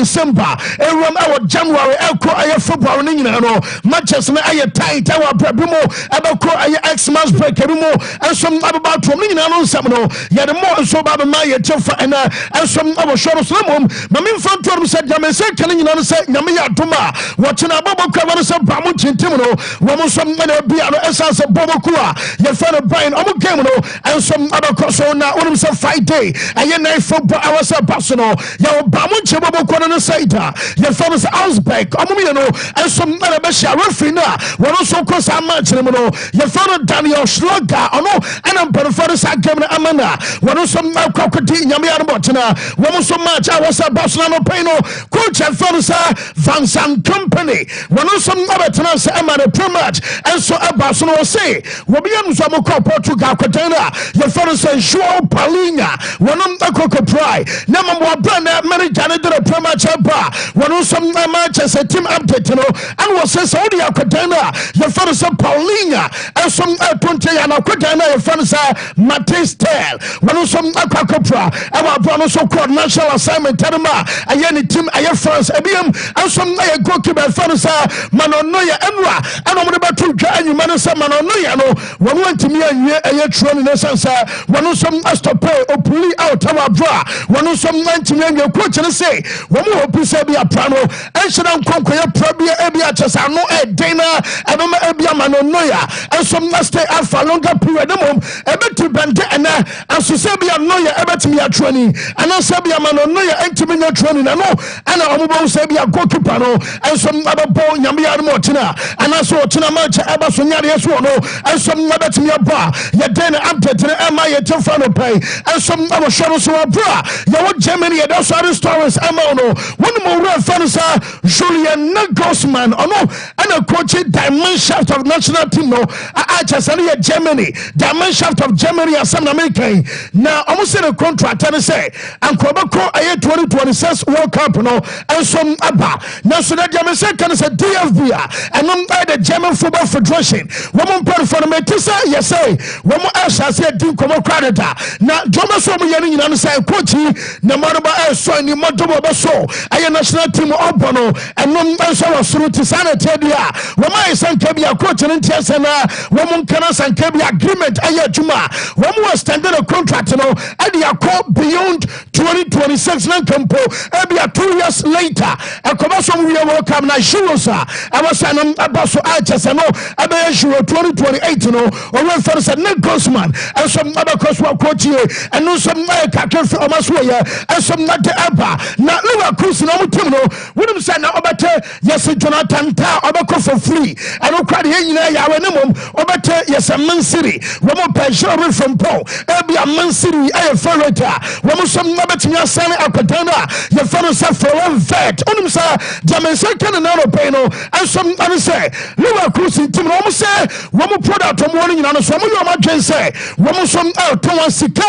December ewram ewo January ekro aye February ni nyina no matches na aye tight ewo brabimo ebekro aye Xmas break ebimo ensom about to ni nyina no nsam no ye de mo enso ba ma ye tefa ena ensom abo shoro so mom ma me mfa to se jame se kan nyina no se nyame ya doma wo chena bobo kwa no se ba mo chintim no wo mo som na bia no esa se bobo kwa ye fa no brain omo game no ensom abakro so na wonim se Friday aye na football hours personal ya ba mo che bobo kwa no saita ye fa no se Ausbeck omo me no ensom na be sha referee na wo no so ko sa match no ye fa no Daniel Schlager ono ana perform sa game na amana wo no so na kwakoti nyame ya no botena wo mo so match hours personal no pain no coach and for sa Vincent company wo no so na betena sa amana pre-match enso abaso no say wo be am so mo ko Portugal kwatena ye fa no say João Palhinha wo no akoko try na mo brand manager na the pre-match ba wo no so match as a team update no and wo say Saudi kwatena ye fa no say Palhinha enso 20 ya na kwatena ye fa no say Mateus Tel wo no so akoko pra e wa bro no so called national assignment terma aye ni team aye France ebiem enso aye goalkeeper fa no say Manonoya enwa ano mo de batu dwa anyuma no say Manonoya no wo no antimi anwie aye tro ni sense wo no so stop opuli out our bra wo no so antimi anwie coach no say wo mo hope say bia pra no enhyira nkonko ye pra bia ebia chesa no edena ebema ebia Manonoya enso stay out for longer period mom ebetu bende ena enso say bia Noya ebetimi atro ni ana say bia Manonoya antimi nya tro ni na no ana omo say bia goalkeeper no enso ababo nyame ya no tina ana so tina match eba so nyare so no enso abetimi aba ye den update na ema ye tefa no pay enso abo shoro so abra ye wo Germany ye do so stories ema no woni mo re fa no sa Julian Nagelsmann ono ana coach dimension of national team no a chasani ye Germany dimension of Germany as some American na almost say the contract and say ankobako aye 2026 World Cup no enso aba na so that German say can say DFB and the German Football Federation woman part for me to say yes say woman else say team komo credita na joma so mo yeni nyina say coach na maruba so ni modobo be so aye national team obono and no enso was through to sanity dia woman say kebia coach ni tia na woman kana san kebia agreement aye juma woman was standing a contract no and they are called beyond 2026 na kampo ebia 2 years later e komo so we World Cup na Shurosa I was an abaso achese no abe Shuro 2028 no o we for say Nagelsmann and some other coach coach and no some ka for omaso ye and some not aba na Liverpool no team no we say na obete yes Jonathan Ta obeko for free and no crowd here nyina ya we nemom obete yes Man City we mo pension from Paul e bia Man City e favorite we mo some obetimi asane akwadana ye for say for one vet onum say German second na no pay no and some and say Liverpool team no mo say we mo product mo ni nyina no so mo yo ma dwen say we mo some to one sika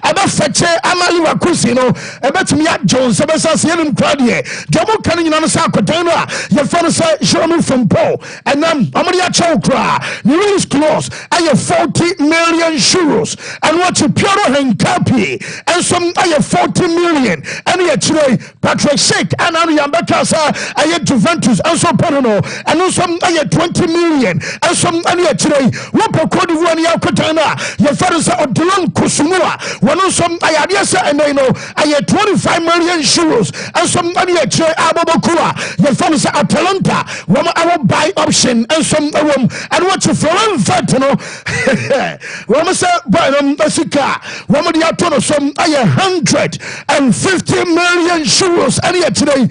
aba feche ama Liverpool no e betimi ya Jones e be say yenim crowd here demo kan nyina no say akwadana ye for say Jeremy from Paul and amori ya chow kra the release clause aye 40 million euros and what you pure henkapi and some aye 40 million and ye chire Patrick Schick and anu yambaka sa aye Juventus and so panono and some aye 20 million and some anu ye chire wopo kodi wani ya kotana ye for say Odilon Kusumua wanu some aye adiasa and no aye 25 million euros and some anu ye chire abobokua ye for say Atalanta wama our buy option and some and what you for vet no wama say buy them basika wama dia tono some aye 150 million euros and ye today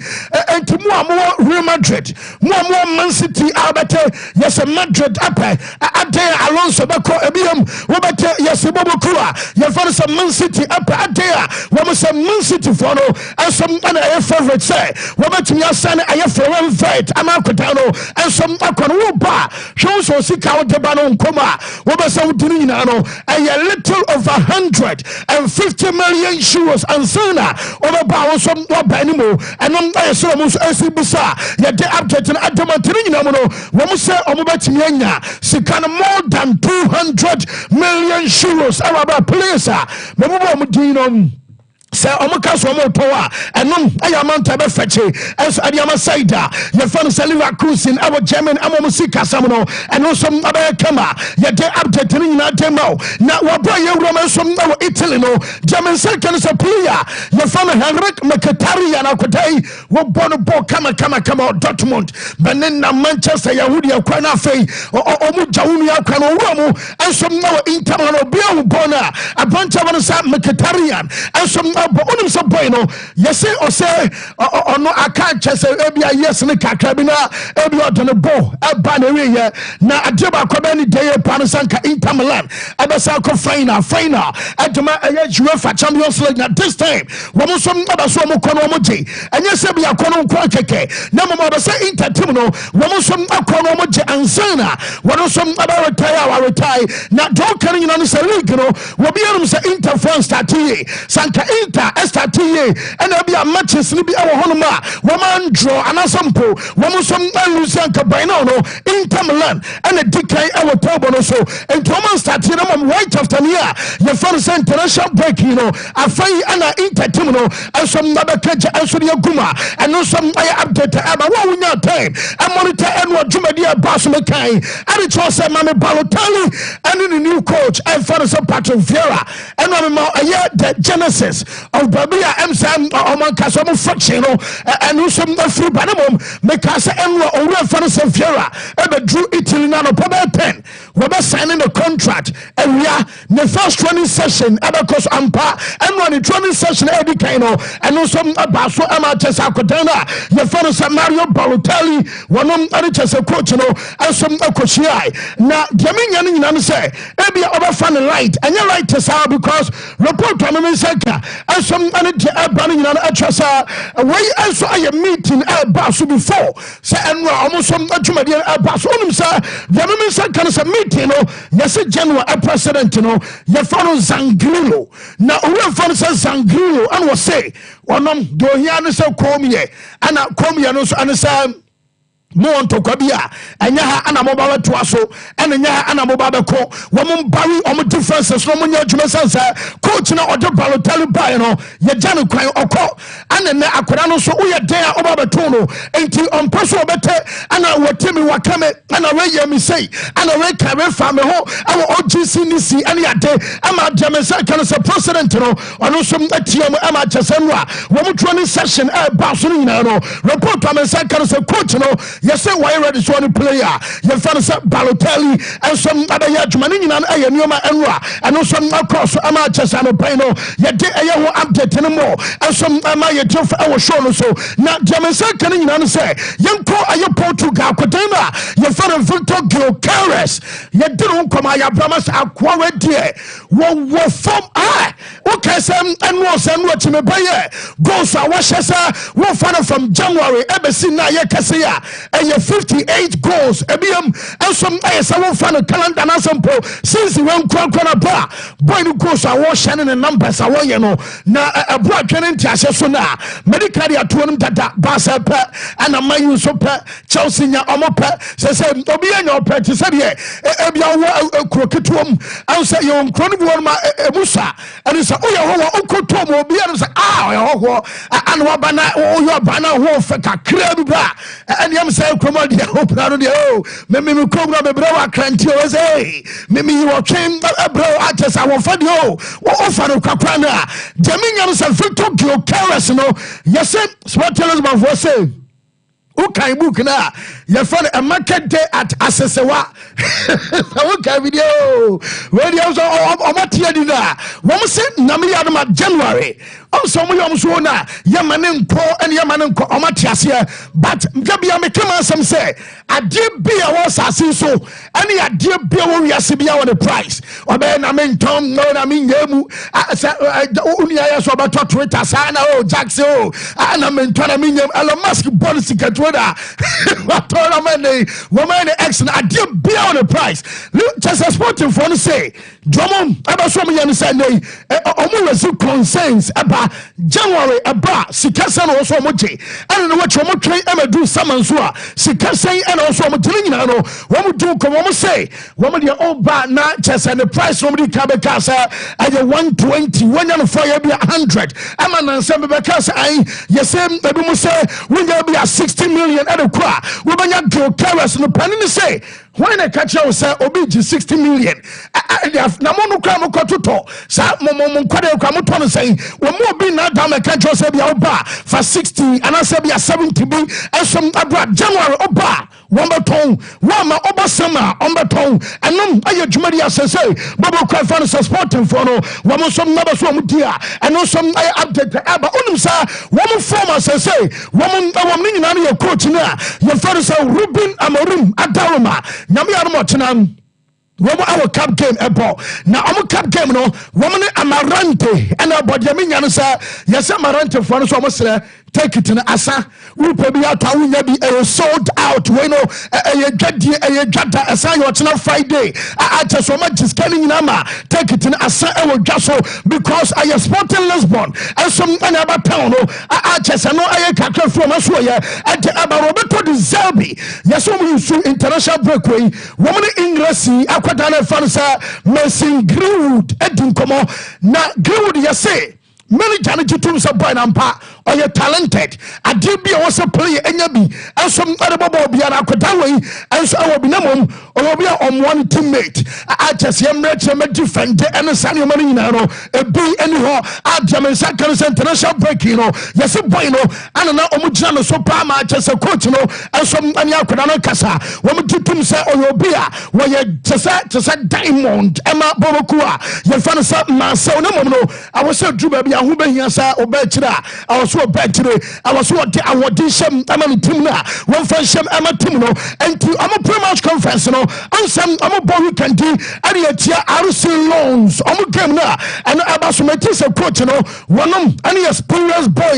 and to more Real Madrid more Man City abate yes Madrid ape ade Alonso bako ebiem wobate yes bobokua ye for some Man City ape ade wama say Man City for no and some and favorite say wobate me asane aye for vet amakotano and some akon wo ba show so sika wo deba no nkoma wo be say wudini nyina no a little over 150 million euros and sana over ba wo so wo ba ni mo enom aye so mo asibusa ye de update na adomantini nyina mo no wo mo say o mo betimi anya sika no more than 200 million euros our place me mo din no se omuka so mo towa enom ayamanta be feche eso adiama saida ye fan se Liverpool sin awo German amo musika samno eno so abe kama ye de update ni na demo na wabra ye wuro so awo Italy no German second so player ye fan Henrik Mkhitaryan akodai wo bono ball kama Dortmund benen na Manchester Yahudi akwa na fei omu jawunu akwa no wuro mu enso awo Inter no bia wo bona abanta won sa Mkhitaryan enso but onim so boy no yesi o say ono aka chese ebia yes ne kakra bi na ebia odone bo eba na we ye na adeba akoba ni dey pan sanka Inter Milan abesa ko final aduma UEFA Champions League na this time wo mo so abaso mo kono mo je enye se bia kono nko keke na mo abesa Inter team no wo mo so akono mo je ansana wo so aba retire na do kan nyina no se league no wo bia no se Inter fan start ye sanka STT and there be a matches ni bi e wo honoma wo man draw anasampo wo mo som alusan ka by now no Inter Milan and a decay e wo table no so and Thomas start na mom right after near your first international break you know afai ana Inter team no asom na be kaja anso de aguma and no some update aba wo nya time and monitor and what jumadi abaso me kai and it was Mame Balotelli and the new coach and first Patrick Vieira and the genesis of Babia MSM Oman Kasomo fraction and who some free banamum Mekasa and Ora Fanasa Vieira ever drew Italy now Paba 10 we're signing the contract and we are the first training session Abacos Ampa and when the training session Eddie Kano and also Abaso Amates Akodana the Fanasa Mario Balotelli one of the coach and some Okoshia now Jaminian in say Ebi over fan light and you're right to say because report to Seka and some manager banning an atrasa away also I meeting Basu before say and almost some Jumadian Basu sir the women can say meeting yes general president your follow Zangrilo now who fan says Zangrilo and was say one do here so come here and come here and say mo to kwabia enya ha ana mo ba to aso ena nya ha ana mo ba be ko wo mo bari o mo differences no mo nya adwuma sansa coach na ode Balotelli bai no ye jane kwan okọ ana ne akora no so wo ye den a oba be to no enti on paso obete ana wotemi wakame ana we ye mi sei ana we ka we fa me ho awo OGC ni si ana ya de ama de me say kan say president no ono so atiam ama chesenwa wo mo training session ba so ni na no report am say kan say coach no yes say why ready so any player you fan say Balotelli and some other ya juma ni nyina aye nioma enwa and some across ama chesano pai no ye de aye ho update no more and some ama ye jof e wo show no so na de say kan nyina say yenko aye Portugal kodema ye fan Victor Gyokeres ye de no koma ya bramas akwa wedie wo form okay say enwo say no chime baye goals a wo hyesa wo fan from January ebesi na ye kese ya and your 58 goals ebiam and some someone fan a calendar na sample since he went kwana ba boy no goals a wo shining the numbers a wo ye no na abua twene ntiase so na medical ya to no dada basa pe and amayu so pe Chelsea nya omope say obi anya ope ti say de ebia wo kroketuom and say you nkro no wo ma ebusa and say oya ho okotom obi and say ho and wa bana oyo bana ho fe kakra bi ba and yam say komo dia opra no dia me kobra be bra wa kranti o say me wo twen bra atesa wo fa dia wo ofa no kwakwa na jaminya no say Victor Gyokeres no yes sport television for say okay book na your friend a market day at Asesewa okay video so omatia di na wo say na me ya no January so mo yom so na yamane nko and yamane nko omatiase but gabia me kema some say ade bia wo sase so and ade bia wo wiase bia wo the price obe na me ntom no na me nyemu unia ya so ba Twitter sana Jackson na me ntona me nyem Elon Musk policy katwada what told me woman X na ade bia wo the price just sporting for say drumon aba so me yan say nei omo was concerns about aba January aba sikasa no so moje ene no wacho mo twen amadu samanso a sikasa ene also mo tiri nyina no wo mo du ko mo say wo mo de oba na chese the price wo mo di ka be ka sa aye 120 wonya no for ya bi 100 ama na nsem be ka sa ai yesem ebi mo say wonya bi 60 million ene kwa wo banya go carers no pani ni say when I catch you say obi 60 million na mo no kwa mo kototo sa mo kwade kwa mo to no say wo mo bi na da me catch you say bia oba for 60 and I say bia 70 bi esom abra January oba wombeton wama oba sama ombeton enom aye dwumadi asese bobo kwa fa no supporting for no wo mo som na ba so mo dia eno som aye update aba onum sa wo mo form asese wo mo nyina no ye coach na ye fa so Ruben Amorim Adaloma nyame ya no mo tenam woman our cup game ebo na omo cup game no woman Amarante and abodjami nya no sa yes Amarante for no so omo sere take it in asa we probably out wunya bi sold out we know dwadi dwada asa yo chena Friday acha so much scanning in ama take it in asa e wo dwaso because I Sporting Lisbon and some another town no acha se no aye kakra from aso ye ate aba Roberto de Zerbi yes we use international breakaway woman English akwada na fan sa Mason Greenwood edin komo na Greenwood yes say many Johnny Jitum sa boy nampa or you talented. I did be also play any be and some other bubble be an aquataway and so I will be no or will be on one teammate. I just am rich and defend and a Sanyo Marino a be anyhow at German Sackers international breaking yes a boy and now Omujano so palma just a coach and some Anyakana Casa woman Jitum say or your beer where you just a diamond Emma Borokua you found something myself no I was so true baby who be here sa obetira I was so betire I was what the awardisham amani team na one friendship ama team no enti am a pre-match conference no ansam am a boy weekend ade atia RC loans am game na and abasometi se coach no wonom any experience boy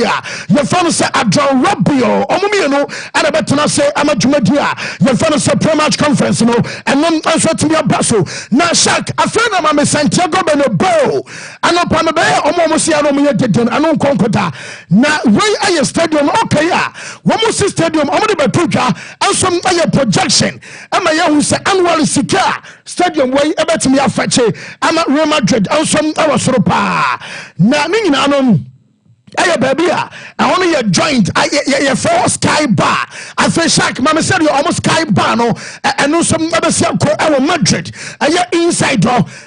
your fan say Adron Rabio omumi no and betena say amadwumadi your fan say pre-match conference no and non answer to me abaso na Shak afena ma me Santiago Bernabeu anopa me be omo sia no me deden anon konkota na wey aye stadium okay wo si stadium omo de betudwa ansom aye projection ama ye hu se annual sika stadium wey ebetimi afache ama Real Madrid ansom awosoro pa na ni nyina anom aye baby I only a joint aye for Sky Bar I feel Shak mama said you almost Sky Bar no and no some other ko e Madrid aye inside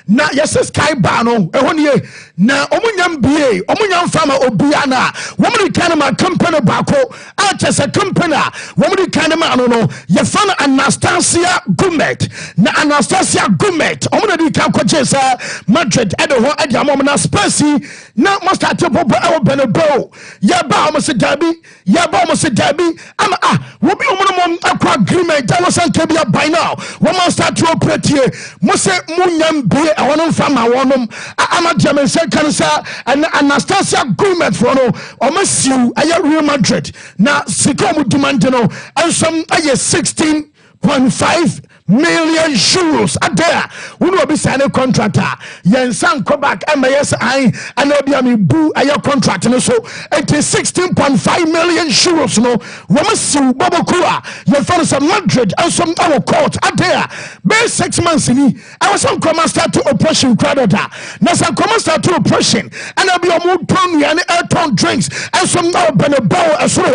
na yes Sky Bar no e honye na omunyam bie omunyam fama obiana woman kind of company bako just a company woman kind of man no ye fan Anastasia Gumet na Anastasia Gumet omuno di kan kwache sa Madrid edo ho ade amom na Spacey na master table e Bernabeu ya ba o se dabi ama wo bi omuno akwa agreement that was can be by now woman start to operate here mo se munyam bie e wono fama wonom ama German cancer and Anastasia Gumet for no omasiu aya Real Madrid na sikomu demandino and some aya 16.5 million euros a there will be signing contractor yensan come back MAS I and obiami boo aya contract so it is 16.5 million euros no wamasiu babokua your friends of Madrid and some our court a there be 6 months in I was on command start to operation creditor na some command start to operation and obi omo ton and airton drinks and some now Bernabeu asoro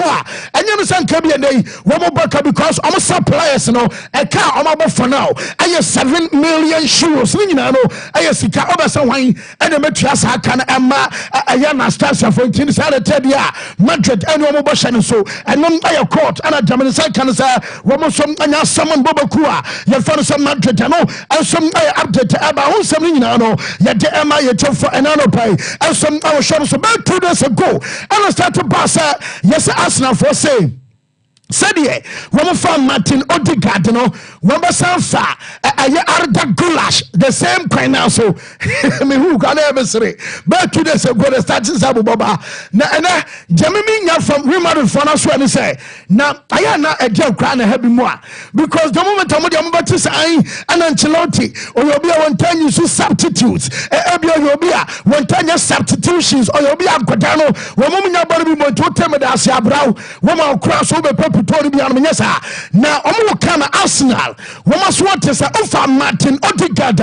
and you understand kabi and they womo baka because omo suppliers no e ka for now I have 7 million euros ni nyina no I sika obasa wan and metua sa kan ema Anastasia for tin sa dia Madrid and wo mo shane so and I court and German sa kan sa wo mo som anya saman bobakua ye fa no some Madrid no and some update about who some nyina no ye de ema ye for enano pay and some our show so about 2 days ago and I start to pass yes Arsenal for say Sadia, woman from Martin Odegaard, no, Wamba Sanfa, Arda Gulash, the same kind now. So, me who can ever say, but 2 days ago, the status of Baba. Na Jamie from Remodeled for us when say, now I am not a joke crying a heavy more because the moment I'm about to say, an Ancelotti, or you'll be one time you substitutes, you'll be one time substitutions, or you'll be a Cordano, woman, your body will to tell me that's your brow, woman cross over purple. Now, Omukana Arsenal, we must want to say, Ofa Martin Odegaard,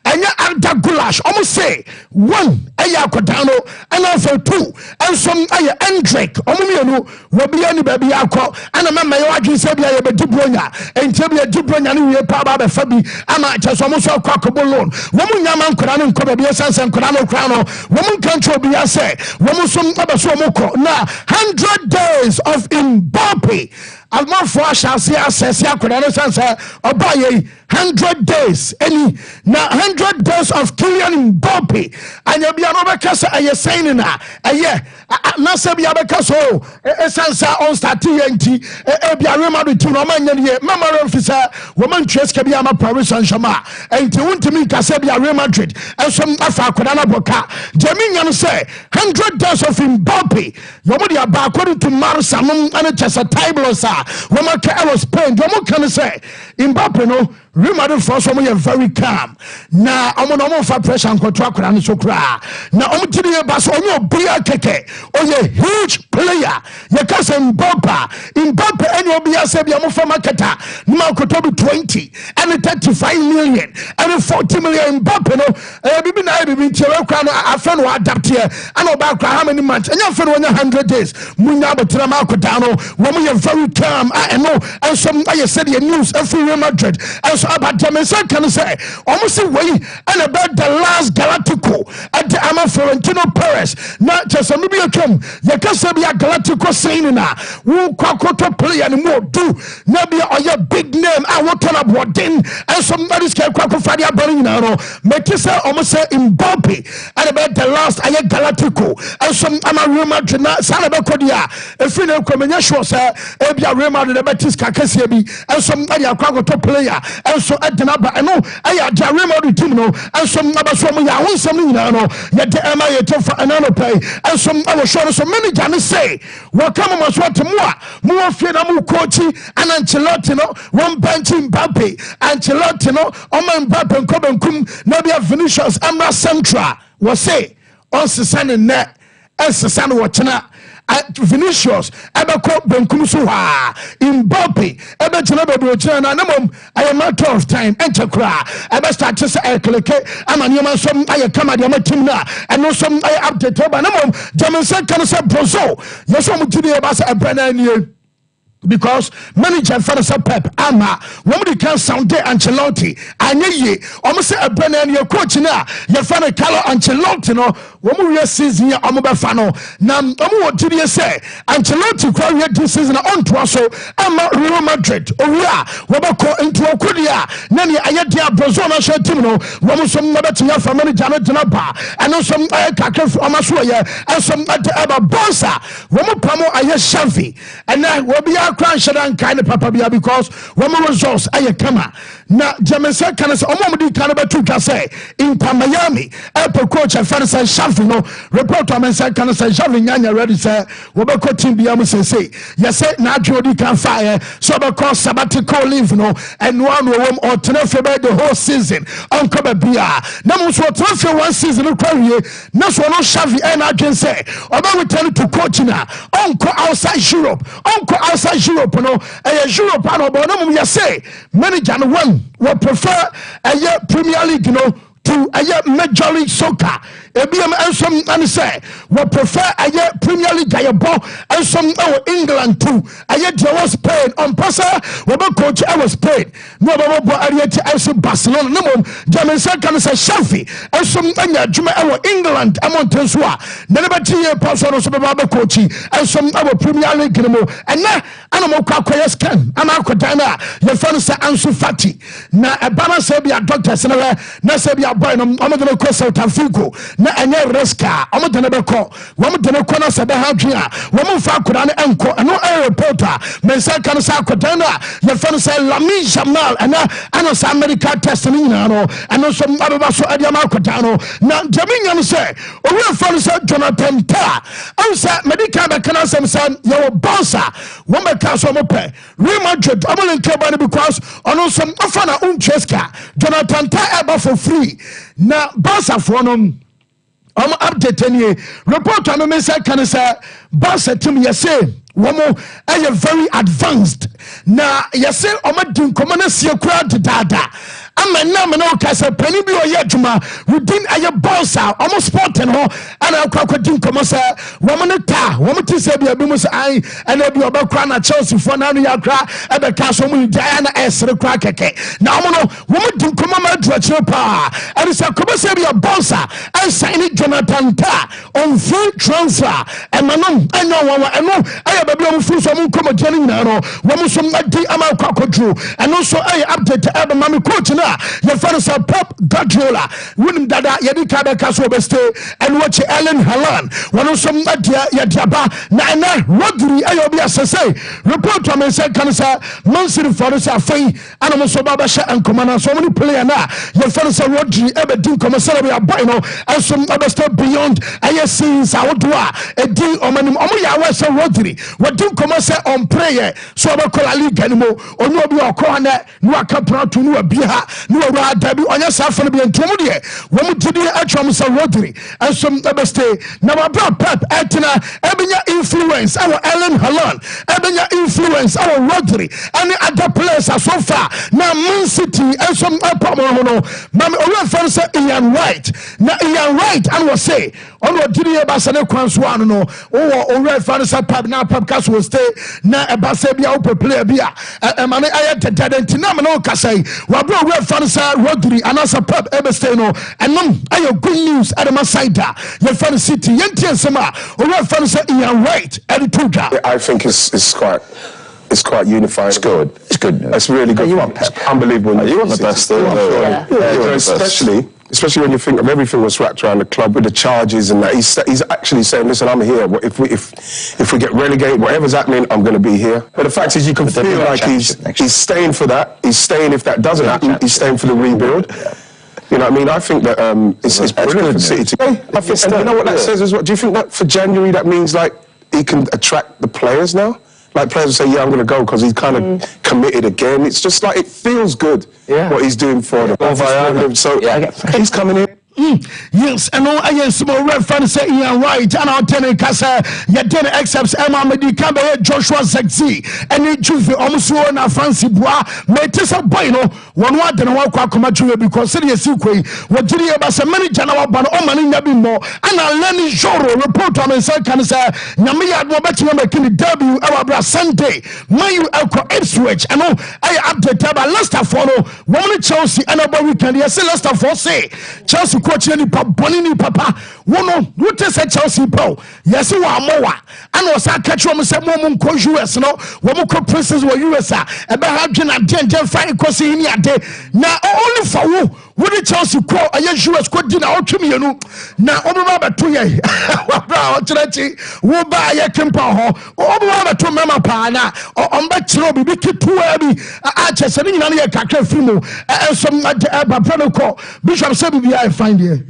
and Arda Gulash, almost say 1, Aya Cordano, and also 2, and some Aya Endrick, Omumiano, will be any baby alcohol, and a man may argue Sabia, but Dubronia, and Tabia Dubronia, and we are Paba Fabi, and I just almost so cockable loan. Woman Yaman Corano, Cobabias, and Corano Crano, woman control Biase, woman some Abasomoko. Now, 100 days of Mbappe. Alma for shall see access ya could understand sir obaye 100 days any now 100 days of Kylian Mbappe and you be another case are saying na na se be abeka so esansa on start TNT e bia Real Madrid to no man ye mama officer woman treska bia ma Paris Saint-Germain and to want me ka se bia Real Madrid and some afa kodana boka Jaminya no say 100 days of Mbappe you mo dia ba according to Marsamum and just a table sir woman ka was Spain you mo can say Mbappe no Real Madrid for some you very calm na omo for pressure and control kodana so kra na omo tiri ba so omo bia keke oye huge player you can say Mbappe any obia say bia mo for marketer no kotobi 20 and 35 million and 40 million Mbappe no bibi na bibi tire kwa no afa no adapt here and oba kwa how many months and you for 100 days munya betra ma koda no wo mo you very calm and no and some I said the news every Real Madrid and so about them can say almost way and about the last Galactico at the Ama Florentino Perez not just a maybe you can say be a Galactico saying na who kwakoto play and more do maybe or big name I want to about then and somebody's can kwako fadia burning now make you say almost say Mbappe and about the last I Galactico and some Ama Real Madrid na salaba kodia if you know come sure say e bia Real Madrid the Betis kakase bi and somebody kwakoto player and so at the number I know I Real Madrid team no and some number so me ya won something now no ya the Emma you for another play and some I was sure so many jani say what come must what more fear na mu coach and Ancelotti no one bench Mbappe Ancelotti no o Mbappe nkobenkum na bia Vinicius Amra Central was say on sesane net and sesane watchna Vinicius ebeko benkum so ha Mbappe ebe chena be bro chena na mom I matter of time enchekra ebe start to say ekleke amanioma som aye kama de matim na eno som aye update ba na mom jamanse kan say brozo yeso mo tidi e ba say ebrana nie because manager for the Pep ama when we can sound day Ancelotti anye almost say a brand new coach na your fan Carlo Ancelotti no when we season ya omo be fa no na omo what did you say Ancelotti kwa we this season on to so ama Real Madrid owura we be ko into okudia na ne aye dia Brazil na show team no we some na betia for manager na dina ba and some kakra omo so ye and some aba bonsa we mo pamo aye Xavi and na we be cran shadan kind of papa bia because one more results aye kama na Jameson can say omo di kan ba tu ka say Inter Miami Apple coach and fan say Xavi no report on say can say Xavi nyanya ready say we be ko team bia mo say yes say na adwo di kan fire so be call sabbatical leave no and one wom or tenefe be the whole season on ko be bia na mo so tenefe one season no kwawie na so no Xavi and adwen say oba return to coach na on ko outside Europe Europe no Europe no but no me say manager no one will prefer a Premier League no to a Major League Soccer ebiem and some and say we prefer a Premier League a ball and some England too a was Spain on passer we be coach I was Spain no bo area to Barcelona no mom Jameson can say Xavi and some anya juma England amonten so a na be tie passer so be coach and some our Premier League no and na anamo kwakoya scan ana akodan na your fan say Ansu Fati na e bana say be a doctor na say be a boy no amodene ko South Africa na enye riska amodene be ko wamodene ko na se be ha dwe a wamfa akora ne enko no reporter mensa kan sa akora na ye fa no say Lamin Jamal ana sa America test ni nyina no eno so ababa so ade ma akora no na jaminya no say owe fa no say Jonathan Ta am say medical be kan asem say ye bouncer wo be ka so mo pe Real Madrid amolenke ba because ono so ofa na uncheska Jonathan Ta eba for free na bouncer for no update any report on me say can say bouncer team yese womo are very advanced na yese omadin komana sie kura dada amena me no kase pani bi oye adwuma within aye bouncer almost sporting ho ana akwadin komo say womo ne ta womo ti say bia bi mu say ai ana bi obakra na Chelsea for na no yakra ebe ka so mu dia na esre kra keke na womo din komo ma duache pa and say komo say bia bouncer and sign Jonathan Ta on free transfer and manom eno womo eno aye baby womo fu so mu komo dia ni na no womo so madi ama kwakodru and also aye update ebe mami coach na your father said Pep Guardiola wouldn't dada yedi kada kaso beste and watch Ellen Haaland one some yadiaba na Rodri ayo bi asese report to me say kan say Man City for say afai and mo so baba sha and commander so many player na your father said Rodri ebe din come celebrate boy no and some beste beyond aye scenes awodwa e din omanim omo ya wa say Rodri what din come say on prayer so ba kola league animo onu obi okọ na no aka prato no abi ha no wa dabi onya safo no bi entomo de wo mu tidi atwam sa Rodri and some beste na wa bra Pep etina ebenya influence our Ellen Haaland ebenya influence our Rodri and other players so far na Man City and some apamo no mam owe fan say Ian Wright na Ian Wright and was say on what did you basa ne kwanso anu no owe fan say Pep na Pep cast will stay na e basa bia o player bia e mane ayet tedent na me no kasai wa bro owe fan say Rodri and as a Pep ebe stay no and ayo good news at my side your fan City yenti sema owe fan say Ian Wright and tuja I think it's quite unifying. It's good. It's good news. It's really good. You want Pep. Unbelievable. You want the best. Especially when you think of everything was wrapped around the club with the charges and that. He's actually saying, listen, I'm here. If we get relegated, whatever's happening, I'm going to be here. But the fact is, you can feel like he's staying for that. He's staying if that doesn't happen. He's staying for the rebuild. Yeah. You know what I mean? I think that it's brilliant for City to go. And you know what that says as well? Do you think that for January that means like he can attract the players now? Like players will say, yeah, I'm going to go because he's kind of committed again. It's just like, it feels good what he's doing for them. So he's coming in. Yes, and no, I am small reference say Ian Wright, and I'll tell you, Casa, Yadena accepts Emma Medicabe, Joshua Zexi, and it choose the almost one of Fancy Bois, Metesa Bueno, one word and walk Comachu because serious sequel, what did you about a manager about Oman in Yabimo, and I'll learn Joro report on a second, sir, Namia, Roberto McKinney, debut, our Sunday, Mayu Elko Ipswich, and no, I update about Leicester follow, one Chelsea, and about weekend, yes, Leicester for say, Chelsea. Coach ni bonini papa wono wote se Chelsea po yesi wa mowa ana osa catch wo se mo nko US no wo mo ko princess wo US a ebe ha dwena den fa ikosi ni ade na only for wo the Chelsea ko aye US ko di na otwem yenu na obeba beto ye wa bra o chirachi wo ba ye kempa ho obeba beto mema pa na omba chiro bibi kitua bi a chese ni nyina ye kakra frimo ensom ba no ko bishop say bibi I find here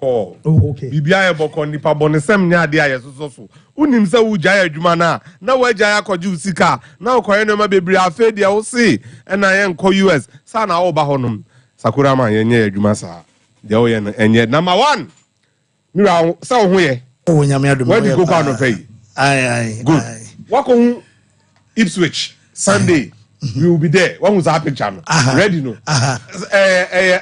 oh okay bibia e boko nipa bonesem nya ade aye so unim se wo gya adwuma na wo gya akɔgye usika na okoye no ma bebiri afa dia wo se na ye nkɔ US sa na wo ba honom sakura man ye nya adwuma sa dia wo ye no enye number 1 mira sa wo ho ye oh nyame adwuma where you go kwa no pay aye good wako Ipswich Sunday we will be there. One was our picture. Ready no?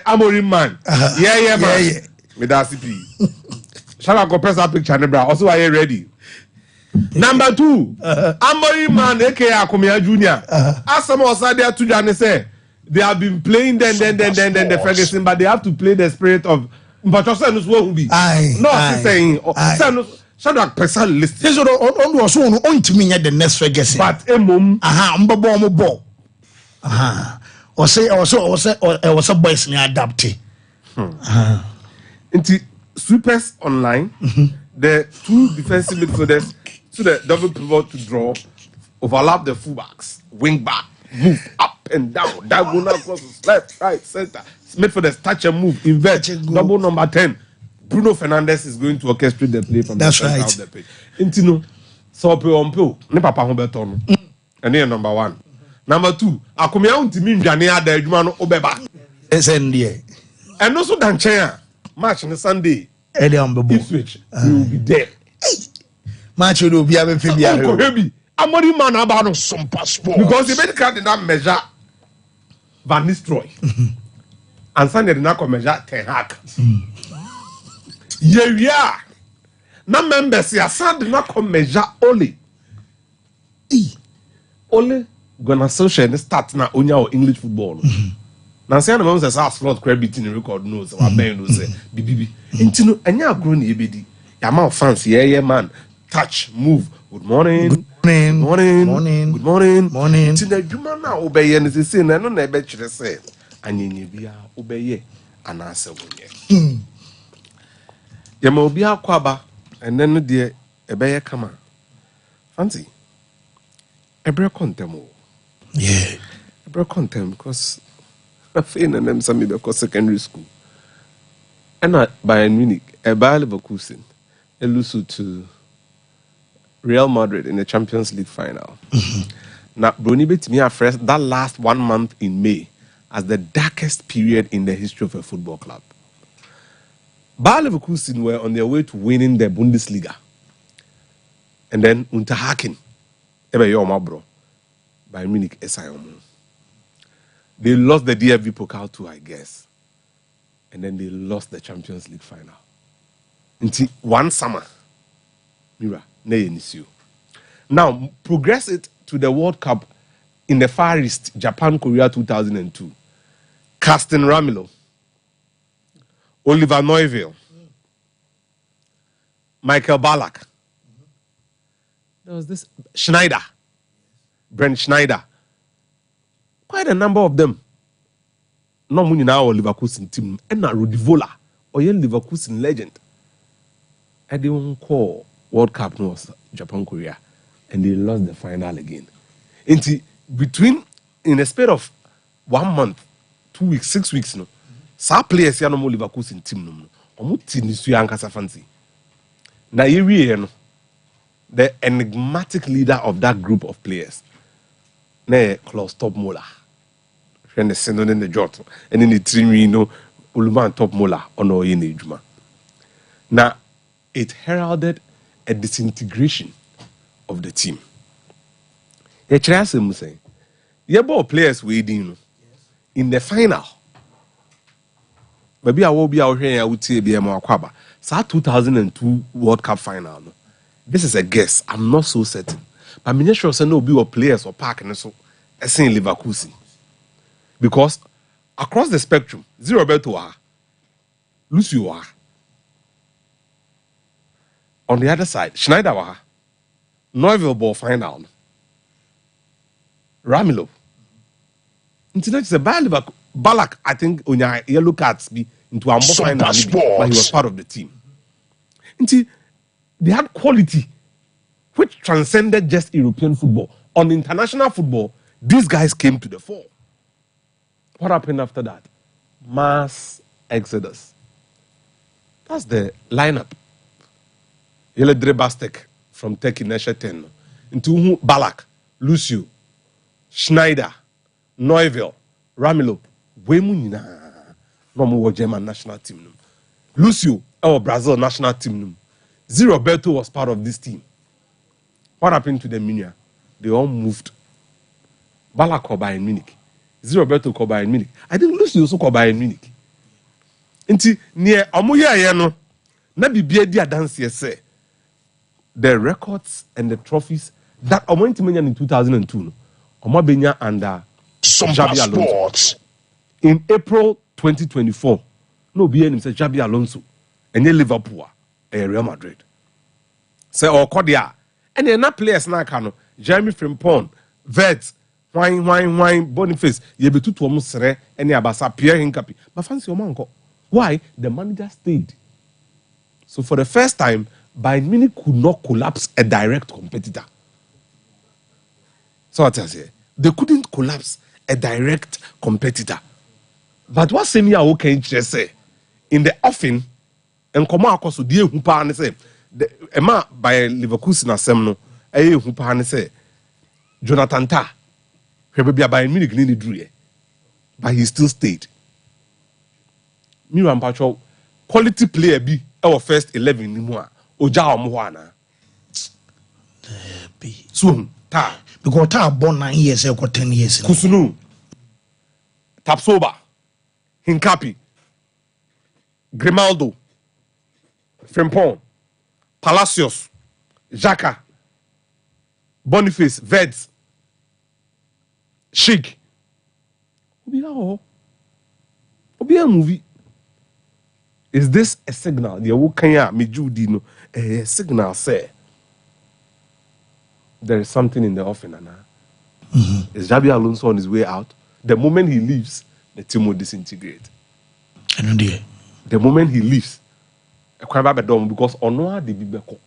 Amorim man. Yeah man. With that CP. Shall I go press that picture, bro? Also, are you ready? Number 2, Amorim man, aka Akomia Junior. As some was there to Johnny say they have been playing then the Ferguson, but they have to play the spirit of. But also, will be. No, saying. Shadak person list. This on was on to me at the next Ferguson. But mum, or say also was a boys in adapted. Into sweepers online, the two defensive midfielders to the double pivot to draw, overlap the fullbacks, wing back, move up and down, diagonal crosses, left, right, center. Midfielders touch and move, invert, double number 10. Bruno Fernandes is going to orchestrate the play from the center of the pitch. Intino, so pe ne papa ho beto no. And number 1. Number 2, akomia untimi ndwane ada adwuma no obeba. SND. And also danchen match on Sunday. Early on Babu. Ipswich will be there. Match will be a baby. Amori man about Sompa Sports. Because the medical did not measure Van Nistelrooy. And Sunday did not measure Ten Hag. Yeah. Na members ya Sunday did not measure Ole. Ole gonna social start na onya o English football. Na say na members say slot credit in record knows wa ben no say bibibi. Ntino anya agro na ebedi. Ya ma fans yeah man. Touch, move. Good morning. Good morning. Tina juma na obeye ne say na no na ebe kire say anyenye bia obeye anase wonye. Ya ma obi akwaba ene no de ebeye kama. Fancy. Ebre contem o. Yeah. Ebre contem because I feel na them some be secondary school. And Bayern Munich, Bayer Leverkusen, elusu to Real Madrid in the Champions League final. Now, Brony bet me first that last 1 month in May as the darkest period in the history of a football club. Bayer Leverkusen were on their way to winning the Bundesliga. And then Unterhaching, ebe yo ma bro, Bayern Munich esayomu. They lost the DFB Pokal too, I guess. And then they lost the Champions League final. Until one summer, Mira. Now, progress it to the World Cup in the Far East, Japan, Korea 2002. Carsten Ramilo, Oliver Neuville, Michael Ballack. There was this Schneider, Brent Schneider. Quite a number of them. No money now Leverkusen team. And now Rudi Vola, or Leverkusen legend. I didn't call World Cup was Japan, Korea, and they lost the final again. In a space of 1 month, 2 weeks, 6 weeks, no, some players here no more Leverkusen team no, omu team is yankasa fancy. Na no, the enigmatic leader of that group of players, ne Klaus Topmola, when the send in the jot, and in the three no, Uluman Topmola ono yene juma. Now it heralded a disintegration of the team. The Chelsea say, "You ball players waiting in the final. Maybe I will be out here. I would say be more kwaba. So 2002 World Cup final. No? This is a guess. I'm not so certain. But I'm not sure say no be players or park and so. I say Leverkusen because across the spectrum, Zero Roberto, Lucio." On the other side, Schneider was Neuville ball final. Ramilo. Until it's a Ballack, I think, on your yellow cards be into a final, but he was part of the team. Until they had quality which transcended just European football. On international football, these guys came to the fore. What happened after that? Mass exodus. That's the lineup. Yele Drebastek from Turkey Nesha 10. Into Ballack, Lucio, Schneider, Neuville, Ramilo, Wemunina, no German national team. Lucio, our Brazil national team. Zero Roberto was part of this team. What happened to the Minia? They all moved. Ballack called Bayern Munich. Zero Roberto called Bayern Munich. I think Lucio also called Bayern Munich. Inti near Amuya Yano, Nabi Biedia dance say. The records and the trophies that Omointimania in 2002, Omabenya under Xabi Alonso. In April 2024, no BN said Xabi Alonso and Liverpool and Real Madrid. Say Kodia and then not players na kano Jeremy Frimpong, Vets, Wine, Boniface, ye be tutu omusere and abasa Pierre Hinkapi. But fancy your manko. Why? The manager stayed. So for the first time, Bayern Munich could not collapse a direct competitor. So what I say, they couldn't collapse a direct competitor. But what senior okay just say in the offing and come out so dear who pan say the Emma by Leverkusen assembly who pan say Jonathan Ta he be Bayern Munich ni drew but he still stayed. Miran Patrol quality player be our first 11 ni mo a oja omo ho ana be so Ta because ta born 9 years or 10 years Kusunu Tapsoba Hinkapi Grimaldo Frimpong Palacios Xhaka Boniface Veds Chic Obi a movie. Is this a signal? The Wokanya Mijudi no a signal say there is something in the offing. Is Xabi Alonso on his way out? The moment he leaves, the team will disintegrate. The moment he leaves, a crime because Onoa de Bibeko.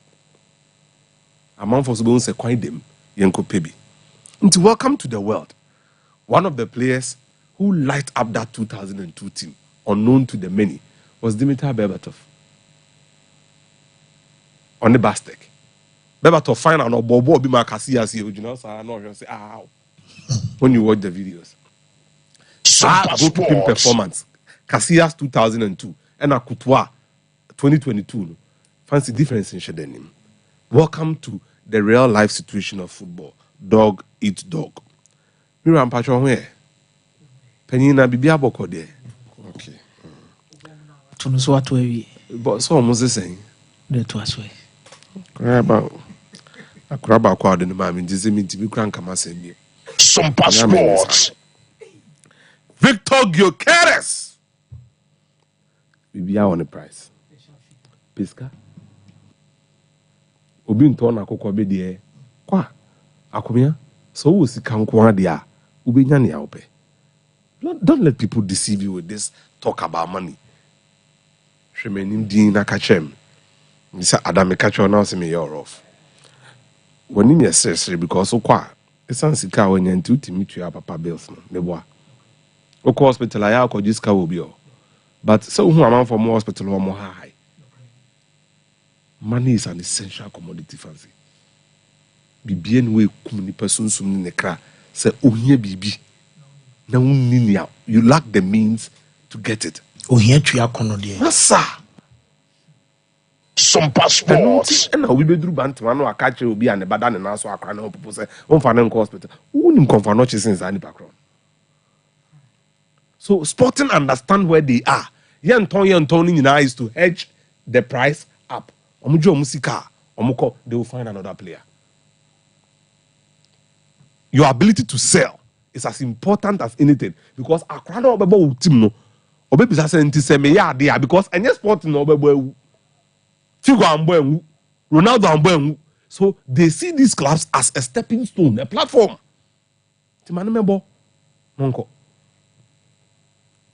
A man for Subon se quite them, Yanko Pebi. And welcome to the world. One of the players who light up that 2002 team, unknown to the many, was Dimitar Berbatov. On the Bastek. Berbatov final no Bobo Bima Casillas here, you know, so I know you say, when you watch the videos. Goalkeeping performance. Casillas 2002 and Akutwa 2022. Fancy difference in Shedenim. Welcome to the real life situation of football. Dog eat dog. Miram Pacho where? Penina Bibia Boko there. Okay. So what we But so Moses saying that was way. About Akraba crowd in the man in Dizimi to be crank Kamasemi. Sompa Sports. Victor Gyökeres. Bibia on the price. Pisca. Obi ntona akoko be de kwa akomia so wo sika nko ade ubenya ne awpe. Don't let people deceive you with this talk about money. Shremenim din na kachem. Misa Adam kacho na se me you're off. When in necessary because so kwa esan sika when you timi tua papa bills no meboa. Oko hospital aya ko jiska will be. But so who am for more hospital or more high. Money is an essential commodity fancy. Bibien we kumni person sum ne kra say ohia bibi. Na unni you lack the means to get it. Ohia tua kono de. Massa. Sompa Sports. And we be through Bantman or catch will be an badan and also a crown of people say, on Fanan hospital. Who didn't come for notches since any background? So, Sporting understand where they are. Yan Tony is to hedge the price up. Omujo Musika, Omuko, they will find another player. Your ability to sell is as important as anything because a crown of a team no. Obebi say say me ya there because any Sporting no be Figo Ronaldo. So they see these clubs as a stepping stone, a platform. Timane mebo monko.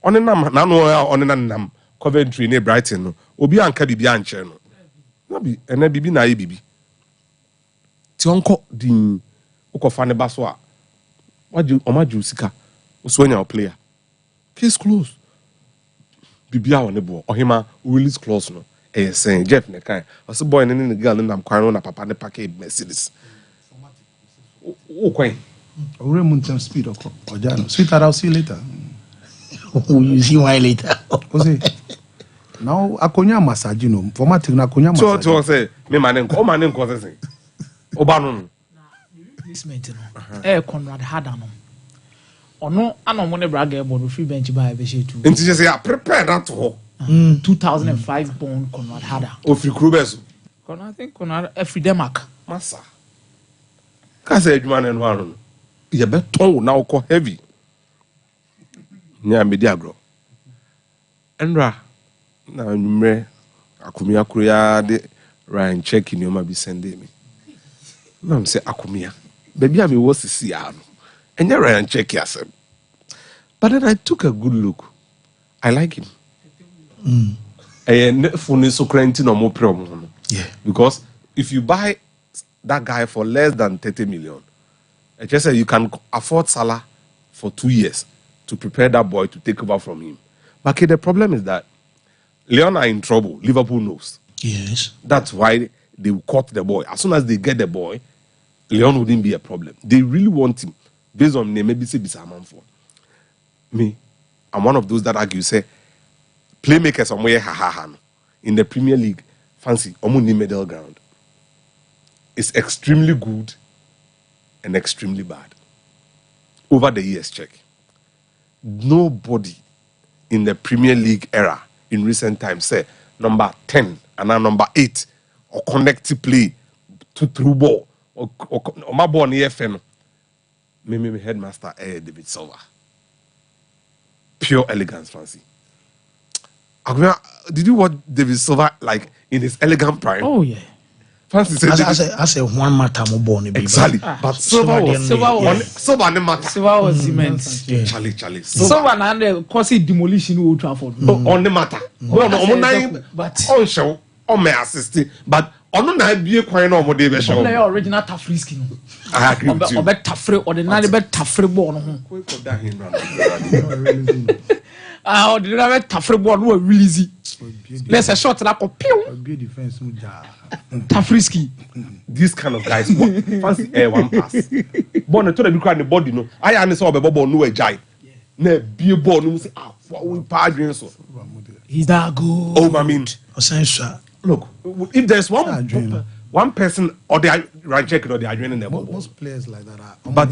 Onenam na no onenam Coventry ne Brighton no. Obi anka bibi anche no. Na bi ena bibi na ye bibi. Ti onko din ukofa ne baso a. Waju omaju sika. Oswanya o player. Case closed. Bibi a one bo. Ohima release clause no. Saying Jeff Nekai, was a boy and the girl and I'm crying on a papa and packet Mercedes. Oh, quite. Remontant speed of Ojano. Sweetheart, I'll see you later. You see why later. Now, Akonya massagino, formatting Akonya so to say, me man and call my name causes. Obanon. This maintenance. Conrad Hadano. Or no, I don't want to brag about free bench by a bishop too. And she say, I prepare that to her. 2005 born Conrad Hada. Of Krubes. I think Conrad every Denmark. Massa. Cause man and one. You better now call heavy. Nya mediagro. Endra. Na me akumia kuya de Ryan checking you might be sending me. Na me say akumia. Baby I me was see ano. And you Ryan check yourself. But then I took a good look. I like him. phone so cranty no more problem. Yeah. Because if you buy that guy for less than 30 million, I just say you can afford Salah for 2 years to prepare that boy to take over from him. But okay, the problem is that Leon are in trouble. Liverpool knows. Yes. That's why they caught the boy. As soon as they get the boy, Leon wouldn't be a problem. They really want him based on maybe say Bisaman for me. I'm one of those that argue say playmakers somewhere in the Premier League. Fancy only middle ground. It's extremely good and extremely bad. Over the years, check. Nobody in the Premier League era in recent times say number 10 and now number 8 or connect to play to through ball or my ball near FM. Me headmaster David Silva. Pure elegance, Fancy. Did you watch David Silva like in his elegant prime? Oh yeah. Fancy said I say one matter more born. Exactly. But Silva was immense. Charlie. Silva and the cause demolition Old Trafford. On the matter. But on show on my assist. But on na be quite no more dey be show. The original Tafrisky. I agree with you. Obe Tafre or the nine bet Tafre ball no. Ah, the nine bet Tafre ball no release. Let's a shot like a pew. Tafrisky. This kind of guys fancy air one pass. Born to the big the body no. I understand be ball no a jai. Na be ball no say ah we padrin so. He's that good. Oh, I mean, look, if there's one person or they are right checking or they are joining the ball. Most players like that are. But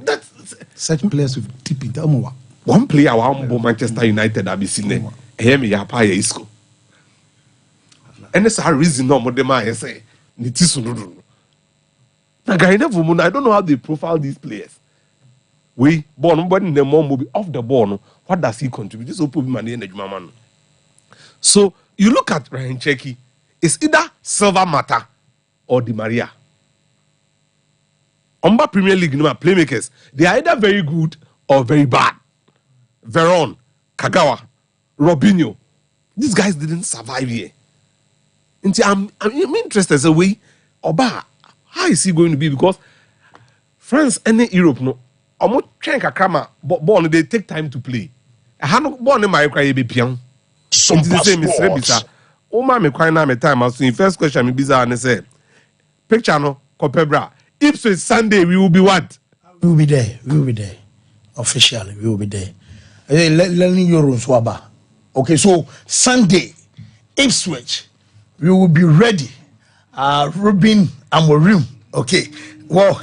that's such players with tip it. One player one Manchester United I be seen there. Hear me ya pa isco. And that's a reason no more I say. Nitisu. I don't know how they profile these players. We born in the more movie off the ball. No, what does he contribute? This open money in the man. So you look at Ryan Cherki, it's either Silva Mata or Di Maria. Umba Premier League, playmakers, they are either very good or very bad. Veron, Kagawa, Robinho, these guys didn't survive here. And I'm interested as a way, Oba, how is he going to be? Because France and Europe, no. Omo train kakama ball they take time to play. I had no ball in my cry be pian. Sompa sports. O ma me cry na me time as in first question me bizarre and say picture no Copebra. If so Sunday we will be what? We will be there. Officially, we will be there. Learning your swaba. Okay, so Sunday, Ipswich, we will be ready. Ruben Amorim. Okay. Well,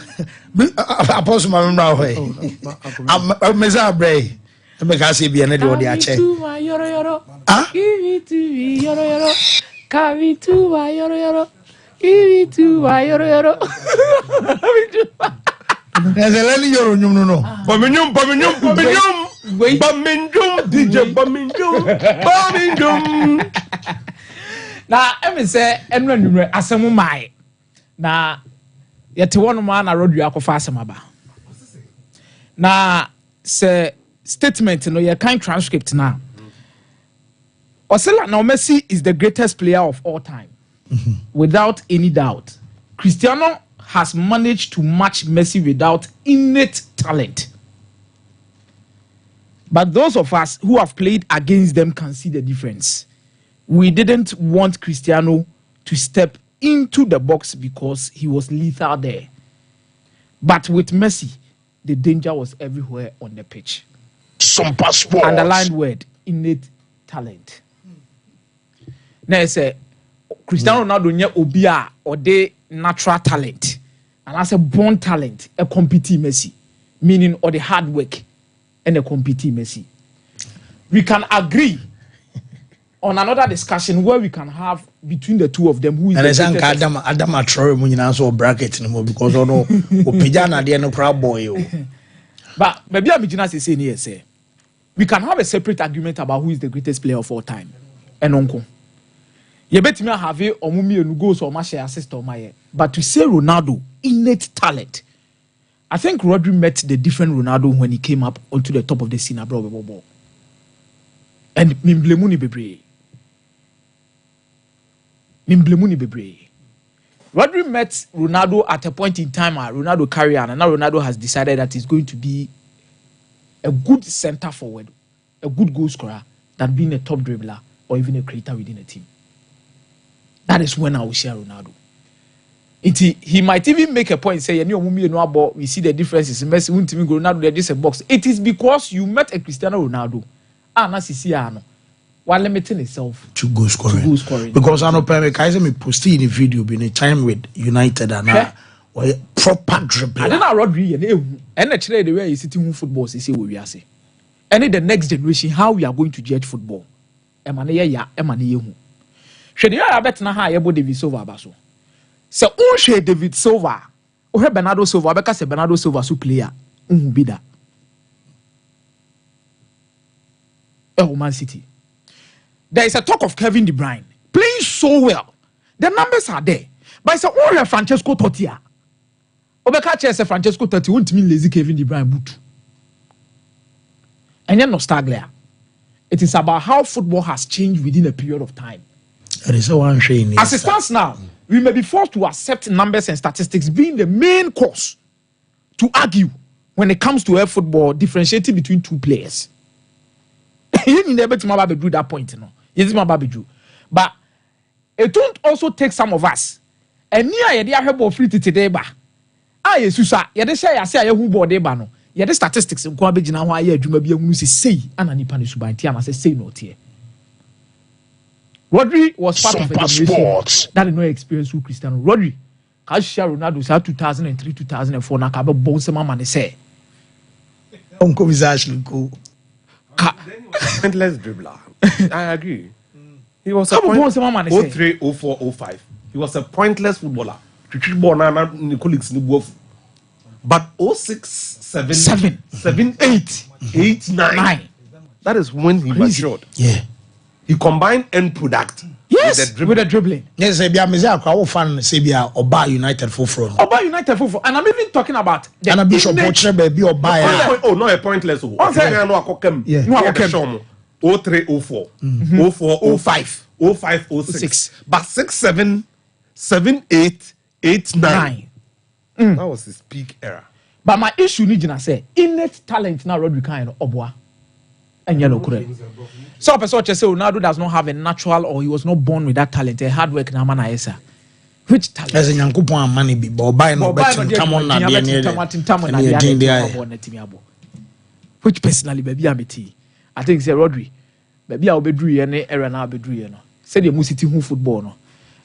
Apostle Mamma, I'm Mesa Bray. Because he be another one. Carry to my yoro. Give it to me, yoro. Carry to my yoro. Give it to my yoro. There's a lady yoro, no. Baminyum. DJ Baminyum. Now, let me say, and when you assemble my now. Yet one man I wrote you fast maba. Na say statement no your kind transcript now. Osela now Messi is the greatest player of all time. Without any doubt. Cristiano has managed to match Messi without innate talent. But those of us who have played against them can see the difference. We didn't want Cristiano to step into the box because he was lethal there. But with Messi, the danger was everywhere on the pitch. Sompa sports. Underlined word, innate talent. Now I say, Cristiano Ronaldo nye obia or de natural talent. And I say born talent, a compete Messi. Meaning or the hard work and a compete Messi. We can agree on another discussion where we can have between the two of them who is and the greatest. Adam Atroy mun nyina so bracket no because ono opija na de no crowd boy o. But maybe I'm just saying here say we can have a separate argument about who is the greatest player of all time. And uncle. You bet me have omumi enu goals or share assist or my but to say Ronaldo innate talent. I think Rodri met the different Ronaldo when he came up onto the top of the scene abroad ball. And Mimblemuni Bebre. Mimblemuni Bebre. Rodri met Ronaldo at a point in time, Ronaldo career, and now Ronaldo has decided that he's going to be a good center forward, a good goal scorer, than being a top dribbler or even a creator within a team. That is when I will share Ronaldo. He might even make a point say, we see the differences. Messi won't even go Ronaldo, they're just a box. It is because you met a Cristiano Ronaldo. While limiting itself to goal scoring. Because I know Kaiser me posted in a video in a time with United and proper dribbler. I don't know Rodri and actually the way he's sitting football is say we are say. And the next generation, how we are going to judge football. Should you have bet na ha yebo David Silva abaso? Se unhwe David Silva, o Bernardo Silva, abeka se Bernardo Silva so player, bi da. Man City. There is a talk of Kevin De Bruyne playing so well. The numbers are there. But it's a Francesco Totti. Obeka che se Francesco Totti won't mean lazy Kevin De Bruyne boot. And you're nostalgia. It is about how football has changed within a period of time. As it stands now, we may be forced to accept numbers and statistics being the main cause to argue when it comes to football differentiating between two players. You never to do that point, you know. But it don't also take some of us. And near the have free today, ba. Susa, say I say who board no. The statistics in Kwabejina why you be say and an Ipani say no here. Rodri was part of a generation that no experience with Cristiano. Rodri, Cristiano Ronaldo said 2003, 2004. Na kabe bonse mama ne say. Uncle Visage go. Pointless dribbler. I agree. He was a 03, 04, 05. He was a pointless footballer. But 06, 7, 8, 9. That is when he matured. Yeah. He combined end product with the dribbling. Yes, fan Oba United full front. Oba United full front. And I'm even talking about the and a Bishop Potre baby Oba. Oh, no, a pointless. Yeah. 03, 04, 04, 05, 05, 06. But 6, 7, 8, 8, 9. That was his peak era. But my issue need to say innate talent now Rodri kind of Obwa. And yellow correct. So a person say Ronaldo does not have a natural or he was not born with that talent, a hard work na man esa. Which talent? As in Yankupon money be buy no betting come on na which personally baby amity. I think say Rodri. Baby I be drew any era na be drew no. Say the City who football no.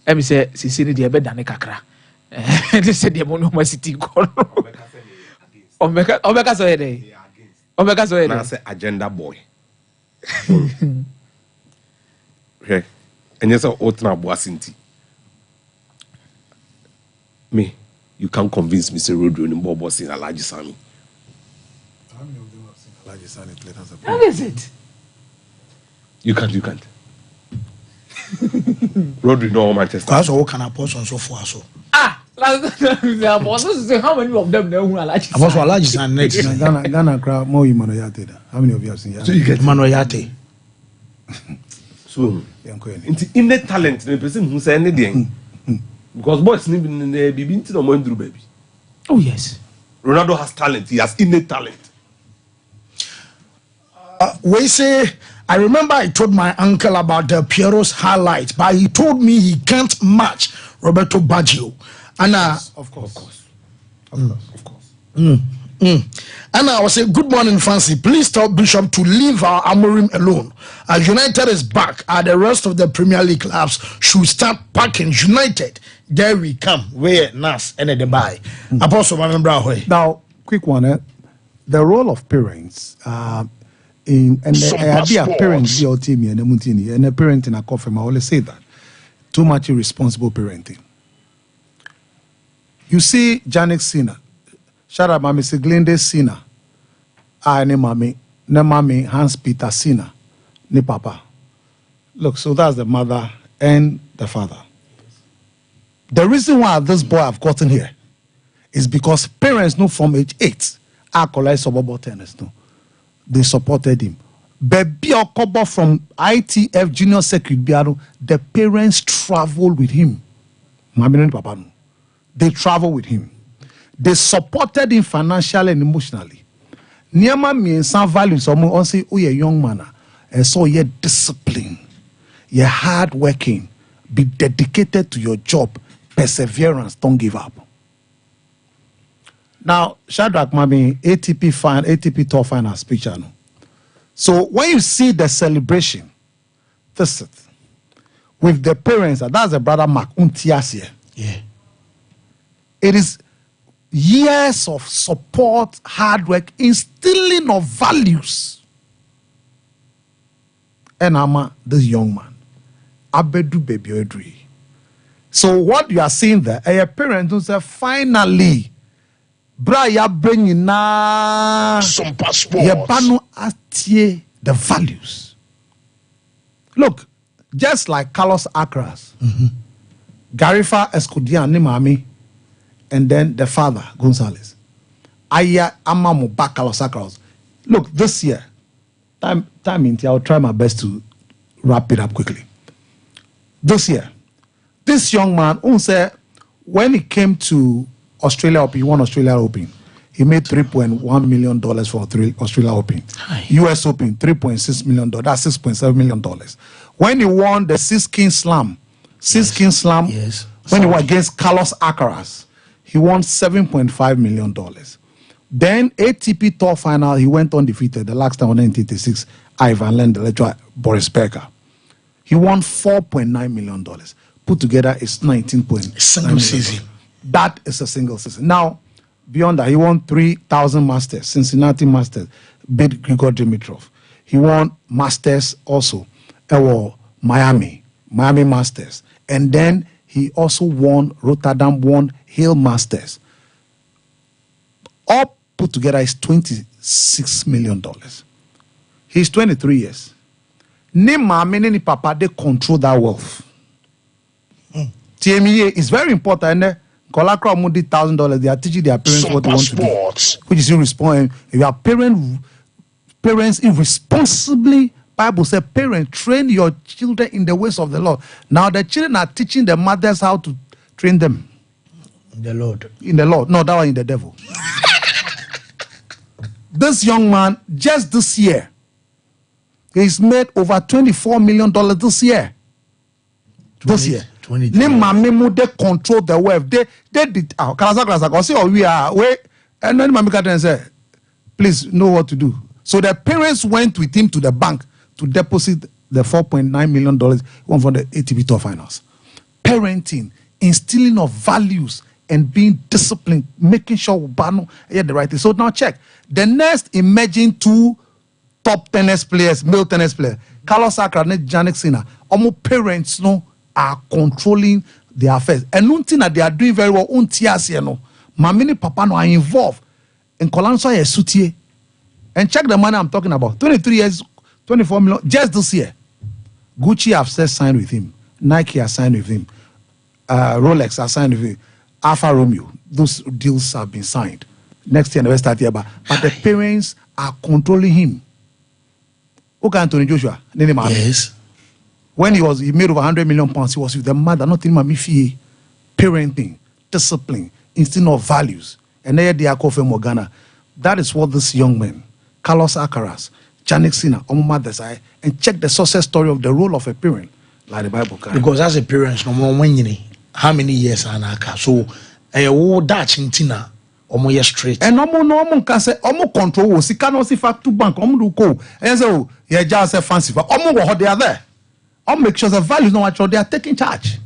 Emi say sisi dey be dane kakra. They said the money City goal. Omeka so dey. Omeka so dey. Na say agenda boy. Okay. And yes, Otna Boasinti. Me, you can't convince Mr. Rodri and Bobo in a large Sami. How many of them have seen a large Sami play as a player? How is it? You can't. Rodri no Manchester. That's all can I post on so far so. How many of them know who are large? I was a large Sami next. Ghana crowd more Imanoyate. How many of you have seen? So you get Imanoyate. So, in the talent, the person who say anything. Because boys need to be into the mind baby. Oh yes. Ronaldo has talent. He has innate talent. We say, I remember I told my uncle about the Piero's highlights, but he told me he can't match Roberto Baggio. And of course. Anna, I was saying, good morning, Fancy. Please tell Bishop to leave our Amorim alone. United is back. The rest of the Premier League clubs should start packing. United, there we come. Where Nas and the buy. Apostle, now, quick one. The role of parents and the parents your team and the Muntini and the parent in a coffee. I always say that too much irresponsible parenting. You see, Janek Sina. Shout out Mami Siglinde Sina. Ne mami Hans Peter Sina. Ne papa. Look, so that's the mother and the father. The reason why this boy have gotten here is because parents know from age 8, I collect suburban tennis. No, they supported him. Baby Okobo from ITF Junior Secretary, the parents travel with him. They travel with him. They supported him financially and emotionally. Niama means some values. Someone say, "Oh, you're a young man, and so you're disciplined, you're hardworking, be dedicated to your job, perseverance, don't give up." Now, Shadrach Mami, ATP Tour Final speech. So when you see the celebration, this is with the parents, that's the brother Mark Untias. Yeah. It is years of support, hard work, instilling of values. And I'm this young man, Abedu Baby Odri. So what you are seeing there, a parent who said, finally, Braya bringing na some passports. Yebano atie the values. Look, just like Carlos Acras, Garifa Escudia Nimami, and then the father, Gonzalez. Aya Amamu back Carlos Acras. Look, this year, time into, I'll try my best to wrap it up quickly. This year, this young man, when he came to Australia Open, he won Australia Open. He made $3.1 million for Australia Open. US Open, $3.6 million. That's $6.7 million. When he won the Six Kings Slam, Yes. when he won against Carlos Alcaraz, he won $7.5 million. Then ATP Tour Final, he went undefeated. The last time in 1986, Ivan Lendl, Boris Becker. He won $4.9 million. Put together, it's 19.9 Single season. That is a single season. Now, beyond that, he won 3,000 Masters, Cincinnati Masters, beat Grigor Dimitrov. He won Masters also, Miami Masters. And then he also won Rotterdam, Hill Masters. All put together is $26 million. He's 23 years. Ni mama ni papa, they control that wealth. TMEA is very important. Kolakra Mundi $1,000. They are teaching their parents what they want to do, which is irresponsible. If you are parents irresponsibly, Bible says, parents, train your children in the ways of the Lord. Now the children are teaching the mothers how to train them. In the Lord. In the Lord. No, that was in the devil. This young man, just this year, he's made over $24 million this year. This year. They control the wealth. They did. We are wait, and then Mami Catherine said, "Please know what to do." So the parents went with him to the bank to deposit the $4.9 million one for the ATP Tour Finals. Parenting, instilling of values, and being disciplined, making sure Ubano had the right thing. So now check the next emerging two top tennis players, male tennis players, Carlos Alcaraz and Jannik Sinner. Almost parents no. Are controlling their affairs. And one thing that they are doing very well, Mamini Papa no are involved in Colanso Sutie. And check the money I'm talking about. 23 years, 24 million, just this year. Gucci have signed with him. Nike has signed with him. Rolex has signed with him. Alfa Romeo. Those deals have been signed. Next year, they will start here. But the parents are controlling him. Okay, Anthony Joshua. Yes. When he made over £100 million, he was with the mother, not in Mamifi, parenting, discipline, instinct of values. And there they are called Morgana. That is what this young man, Carlos Alcaraz, Jannik Sinner, mothers eye, and check the success story of the role of a parent, like the Bible can. Because as a parent, no more when how many years are naka? So a old Dutch in Tina, almost straight. And no can say, control, see, cannot see fact to bank, do go. And so, yeah, just a fancy for what they are there. I'll make sure the values no actually they are taking charge.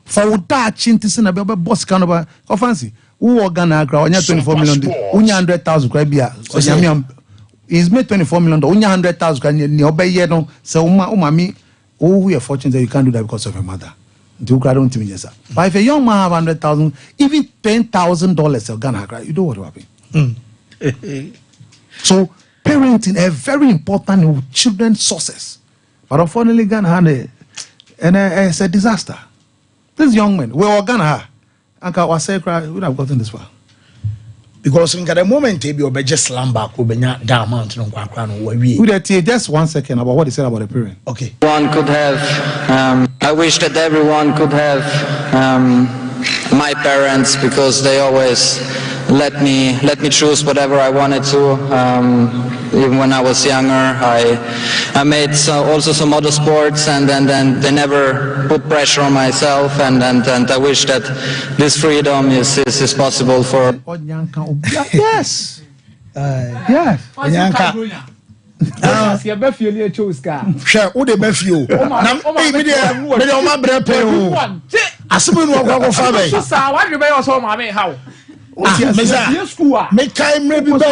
For that chintis in a boss kind of fancy. Who organa grow 24 million, 100,000 he's made 24 million, 100,000 ni obey no so umami we are fortunate that you can't do that because of your mother. Do don't tell me yes. But if a young man have 100,000, even $10,000 Ghana, you know what will happen. So parenting a very important children's sources. But unfortunately, Ghana had it's a disaster. This young man, we were Ghana, Uncle was say, would have gotten this far. because in the moment be just slam back obenya that amount no kwakra no we just 1 second about what he said about the parent. Okay. One could have I wish that everyone could have my parents, because they always let me choose whatever I wanted to. Even when I was younger, I made also some other sports, and then they never put pressure on myself, and I wish that this freedom is possible for. Yes. Yes. You be feel you choose car. Sure, who dey be feel? Na me dey o ma bre pe o. Asemu no go fa be. So sa what you be your so mama how? Me kai mre bi be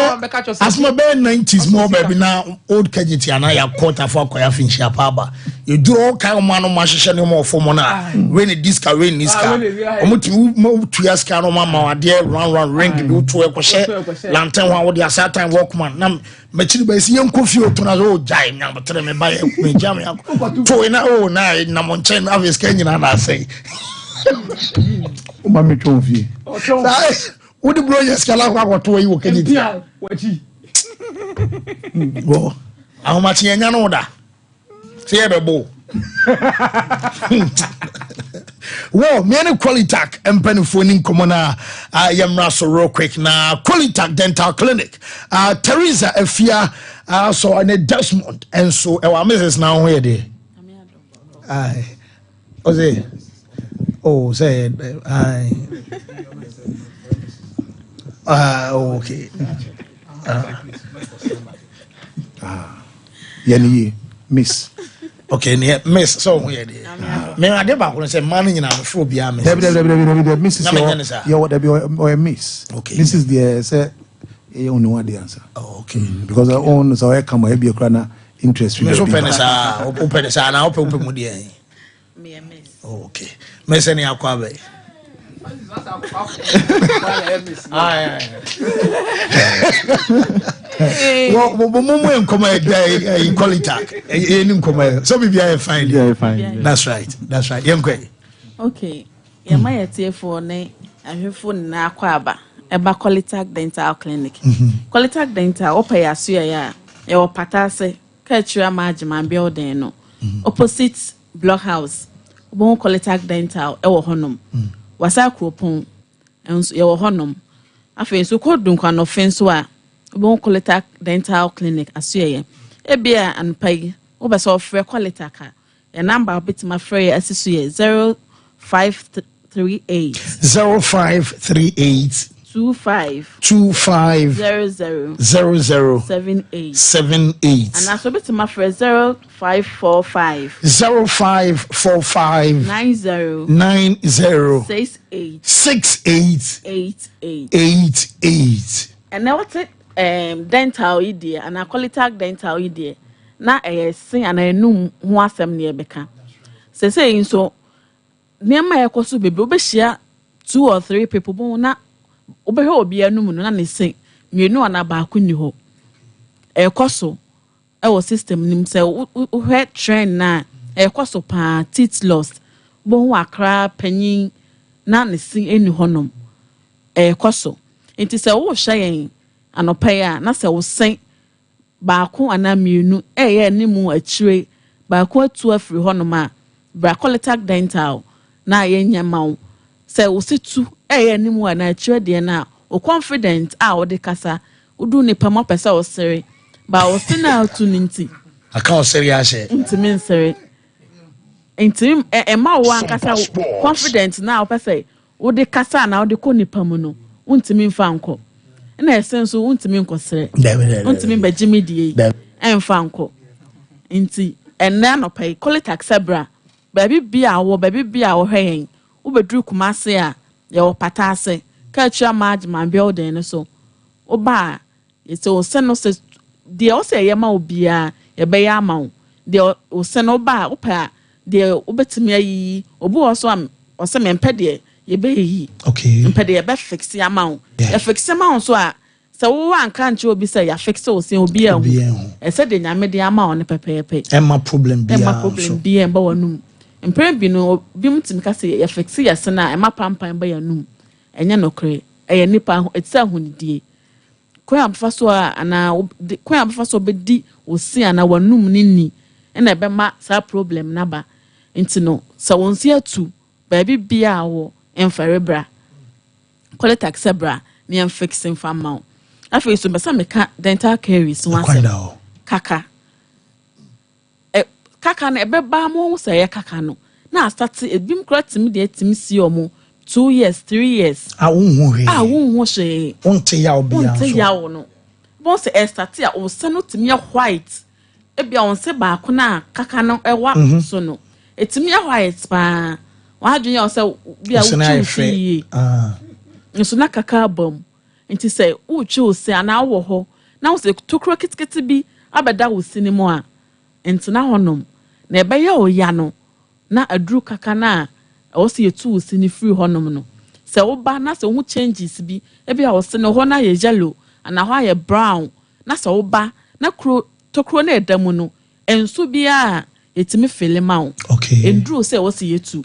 asema be 90s more baby na old kejiti ana ya quarter for akoya finchi apaba you do all kind man no mahye ne mo fo mo na when this car omuti mo tuya ska no mama wade run ring bi to e kohye lantern ho wode asa time workman na machiri ba isi yen kofi o to na o jai nya botere me ba me jam ya to na o na mo nchen na avis kenyina na say o ma me twonfie Would the blow your scala what to you can eat? Well, how much you know that? See the bow. Well, many qualitac and pennyphoning commoner. I am Russell real quick now. Qualitac Dental Clinic. Teresa Efia, so an Desmond, and so our Mrs. now where they. Aye. Oh, say, aye. Okay. Yani miss. Okay, miss. So we are there. Me I dey back when say man nyina me fro bia me. Miss is your or miss. Okay. This is the say you only want the answer. Oh, okay. Because I own so I come I be a interest. Me so penisa, open sa na open mu dey. Me miss. Oh, okay. Me say ni akwa be. Well, Momo and come a qualitac. So maybe I find fine. That's right. Young Quay. Okay. Yeah, my for ne and phone na kwaba. Eba Qualitac Dental Clinic. Qualitac Dental opa ya suya ya. Your patase Ketchua Margman building no. Opposite Blockhouse. Bon Qualitac Dental ewo honum. Wasa kropon enso ye wo honom afi so kodun kwa no fenso a bon Qualitac Dental Clinic asuye e bia anpai wo be so free Qualitac a your number bitima free asisu ye 0538 25 00 78 and aso bitima free 0545 90 68 and now what's it dental idea and a Qualitac Dental idea na sin and enum ho asem ne beka say so niam e koso bebe obehia 2 or 3 people bon na obehwe obi anum no na ne sin mienu ana ba ko ni ho e koso e wo system nim say we trend na e koso pa teeth lost bon wakra panyin na ne sin eni honom e koso enti say wo hyen anopa na say wo sen ba ko ana mienu ye nimu akire ba ko atu afri honom a bra Qualitac Dental na ye nyamaw say wo situ ye nimu ana akire de na o confident a wo de kasa udu ne pama pesa wo sere ba wo sina atu ninti aka wo sere ya she intimi nsere intimi ma wo ankasa confident na wo pesa wo de kasa na wo de ko nipa mu no untimi mfa nko na esenso untimi nkosere untimi bajimi die emfa nko nti enna no pai Qualitac sebra baby bia wo hwen wo bedru kumase a ye wo patase Ketchua Margman building no so oba yete o se no se de o se ye ma obia ye be ya ma o de o se no ba opa de obetimi ayi obu o so am o se mempe de ye be yi okay mempe de ye be fix ya ma o ye fix ma o so a se wo anka nche obi se ya fix o se obi a e se de nyame de ama o ne pepepe emma problem bia en ba wanum empre bi no bi mutimi ka se ye fix ya se na emma pampan ba yanum enye no kre ɛyɛ nipa it's a hundie kwan abefa so ana kwan abefa so bedi osi ana wanum ni na ɛbɛma sa problem naba nti no sa wonsi atu baabi bia wo emferebra collectac sebra ni am fixing farm mount afi so besa meka dental caries one kaka kaka na ɛbɛba mo so ye kaka no na start ebim krati de etimi si omo 2 years 3 years wonhu hwe wonte yawo no bon se start a o se no timi white ebia on se ba ko na kaka no ɛwa so no etimi white pa wa adwenya o se bia wuchi nso na kaka bam nti se wuchi o se ana wo ho na wo se tokro kitikiti bi abeda wo sinimo a nti na honom na ɛbɛyɛ o ya no na aduru kaka na o se yetu wo sini free honom no se wo ba na se wo changes bi ebia wo se no ho na ye yellow ana ho ye brown na se wo ba na tokro na edamu no enso bia etimi felema wo enduru se wo se yetu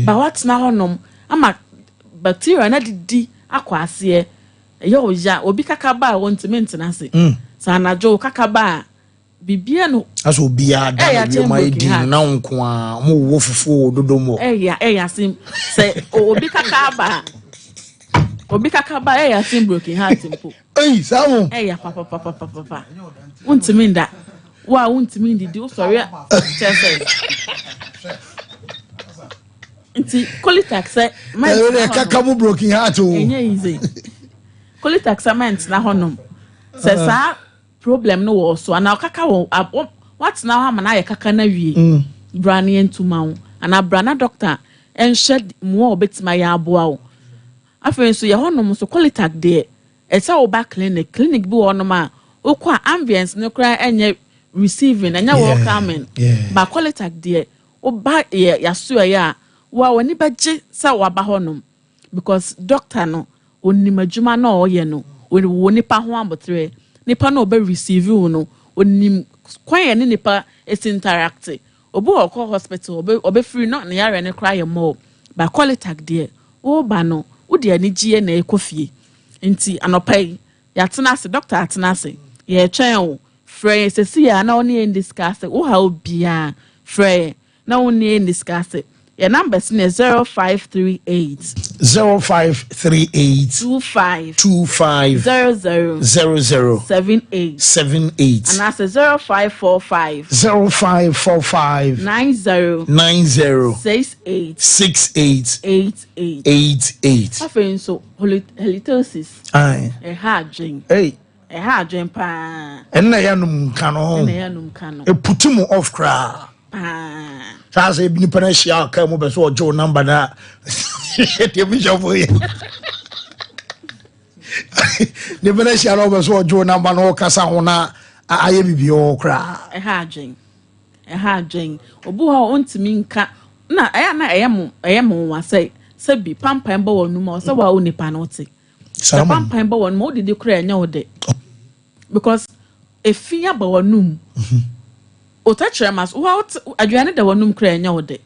ba what na honom ama bacteria na didi akwase ye o ya obi kaka ba wo ntimi ntina se sa na jo kaka ba bibia no aso bia da bi ma edi na nko a mo wo fufu dodomo eya sim se obi kaka ba eya sim broken heart mpo sawo eya papa untimi nda wa untimi ndi o sorry chese nti collectac se my kaka mo broken heart o enye easy collectac cement na honom se sa problem no wo so ana kaka wo what now ha na ye kaka na wie brand entuma wo ana brana doctor enhye mo obetima ya aboa wo afen so ye honom so collectac de eta wo ba clinic bi wonom a okwa ambience no kra enye receiving enya welcoming ba collectac de o ba ya so ya wa woni baje sa wa ba honom because doctor no onimadwuma na o ye no woni pa ho abotre nipa no be receive you no onim kwan ne nipa is interact obu okọ hospital obe free no na yare ne cry more ba collectac de o ba no wo de ani gie na ekofie nti anopai ya tena se doctor atena se ye twen o frey se si ya na oni discuss wo ha obia frey na oni discuss your number is 0538 25 00 78 and that's 0545 90 68 88 after so halitosis hard drink a hard drink pa enna yanum kano e putu mu off cra Sasa ibni panashia kama beso ojo number na te bisho boye ne panashia ro beso ojo number no kasa hona aye bibio kra e ha dwen obu ha ontimi nka na eyemo wa say bi pampan ba wonu ma so wa onipa no te pampan ba wonu ma odidi kra enya ode because efia ba wonum otachemas what aduane da wonum kra enya wode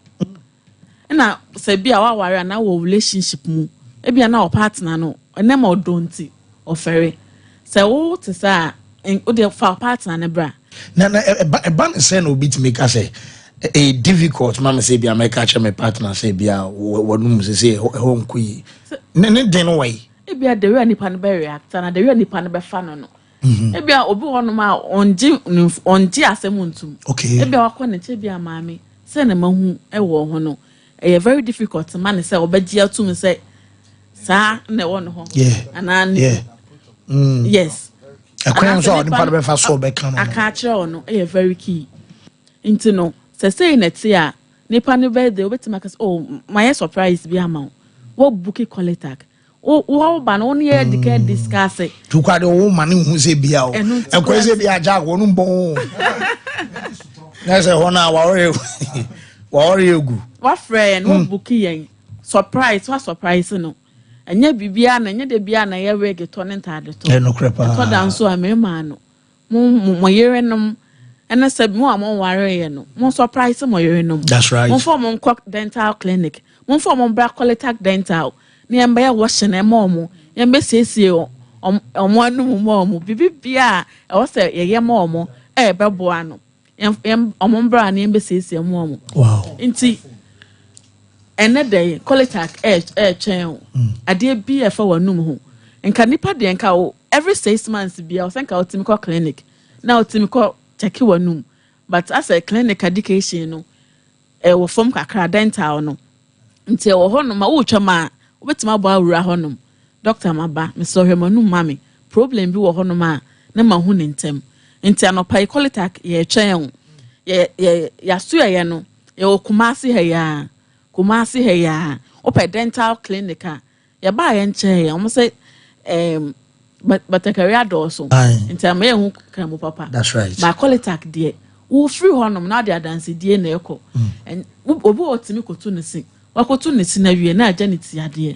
na se bia wa ware na wo relationship mu e bia na o partner no enema odonti ofere se wo te sa o de fa partner ne bra na ban say no bit make say a difficult mama say bia make catch my partner say bia wonum say honkui ne den way e bia de we nipa ne be react na de we nipa ne be fa no ebia obi honom a onji asemuntum ebia wakọ ne chebia maami se na mahu ewo ho no e very difficult man say obaji atum say sa na ewo no ho anani yes akwan so oni pa be fa so be kan no aka kire no e very key into no say na ti a nipa ne be de obetima ka oh my surprise bi ama wo bookie collectac wo ba no ne edike discuss tu kwa de wo ma ne hu se bia o ekwa se bia ja wo no bon na se ho na wa ore egu wa friend wo bookie yen surprise no enya bibia na enya de bia na ye wege to ne ntade to no krepa to dan so amema no mo yerenom ena se mo amon ware ye no mo surprise mo yerenom that's right mo for mo dental clinic mo for mo bra collectac dental ni emba ya wo hye na mo yɛmbɛsiesie ɔmo anum mu ɔmo bibi bia ɛwɔ sɛ yɛyɛ ma ɔmo ɛbɛboa no ɔmo mbra na yɛmbɛsiesie mu ɔmo wow nti ɛnɛ dɛ kolitak ɛɛtwɛn o adeɛ bi ɛfa w'anum ho nka nipa deɛ nka o every 6 months bia ɔsɛ nka ɔtumi kɔ clinic na ɔtumi kɔ check w'anum but as a clinic education no ɛwɔ fam kakra dental no nti ɛwɔ hɔ nom a wotwa ma wobɛtumi abɔ awura hɔ nom doctor maba mesɔhwɛ manum mame problem bi wɔ hɔ nom a na ma hu ne ntem nti anɔpa kolitak yɛtwɛn yaso yɛ no yɛwɔ kumasi ha ya opɛ dental clinic a yɛba yɛ nkyɛn yɛ ɔmo sɛ batakari adɔɔso nti ama yɛ hu kramu papa that's right ba kolitak deɛ wo free hɔ nom na de adanse die na ɛkɔ obi otimi kotu ne sin wakotu ne sin na wie na agya ne ti adeɛ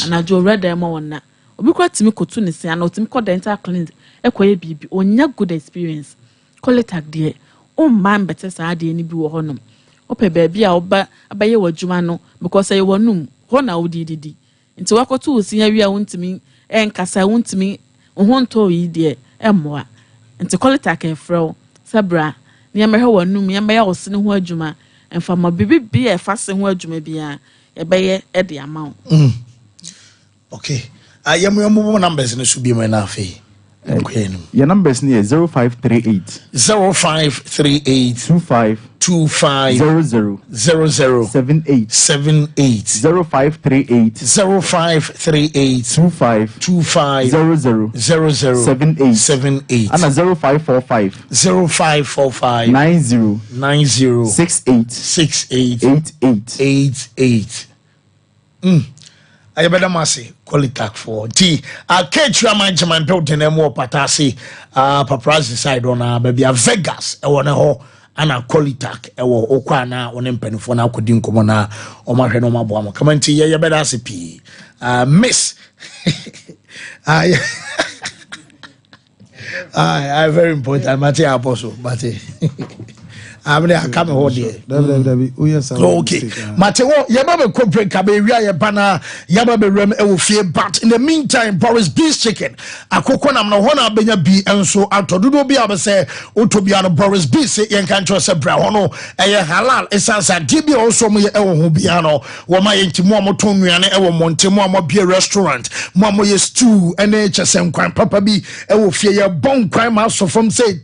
anajo reda ma wona obi kwa timi kotu ne sin na otimi kɔ dental clinic ɛkɔ yɛ bibi onya good experience kolitak deɛ o man bete saa adeɛ ni bi wɔ hɔ nom opɛ baabi a oba abayɛ wadwuma no because ɛyɛ wanum hɔ na wodididi nti wakotu wo sin awie a wontimi ɛnkasa wontimi ho ntɔ yi deɛ ɛmmoa nti kolitak ɛfrɛw sabra ne yɛmɛhɛ wanum yɛmɛyɛ wo sene ho adwuma ɛmfa ma bibi bi ɛfa se ho adwuma bia yɛbɛyɛ ɛde ama wo okay yɛmo numbers no so bi mu na afei your numbers near 0538 25 00 78 0538 25 00 78 and 0545 90 68 88 ayabeda mase kolitak for ti aketwa management building emo patase paparazzi side on baby Vegas e wona ho ana kolitak e wo okwa na one mpanifo na akodi nkomo na o mahwe no mabo am kama nti yabeda ase pi miss I very important mate apostle mate amene akame ho de okay mate wo yaba be ko break ka be wia ye bana yaba be rem e wo fie but in the meantime Boris Beef Chicken akoko nam no ho na benya bi enso atododo bi abese otobia no Boris Beef se yen kan tro se bra ho no eye halal esansa de bi also mo ye e wo ho bia no wo ma ye ntimo amoton nuane e wo montemo amobie restaurant mo amoye stew ene chesem kwan papa bi e wo fie ye bon kwan ma so from say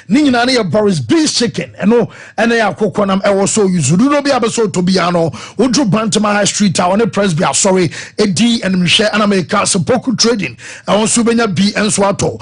ni nyina ne Boris Beef Chicken eno ene yakoko nam ewo so yuzudu no bi abeso to bia no wodru Bantama High Street a one Presby sorry edi enmhwe anameka Sepoku Trading awon so benya bi enso ato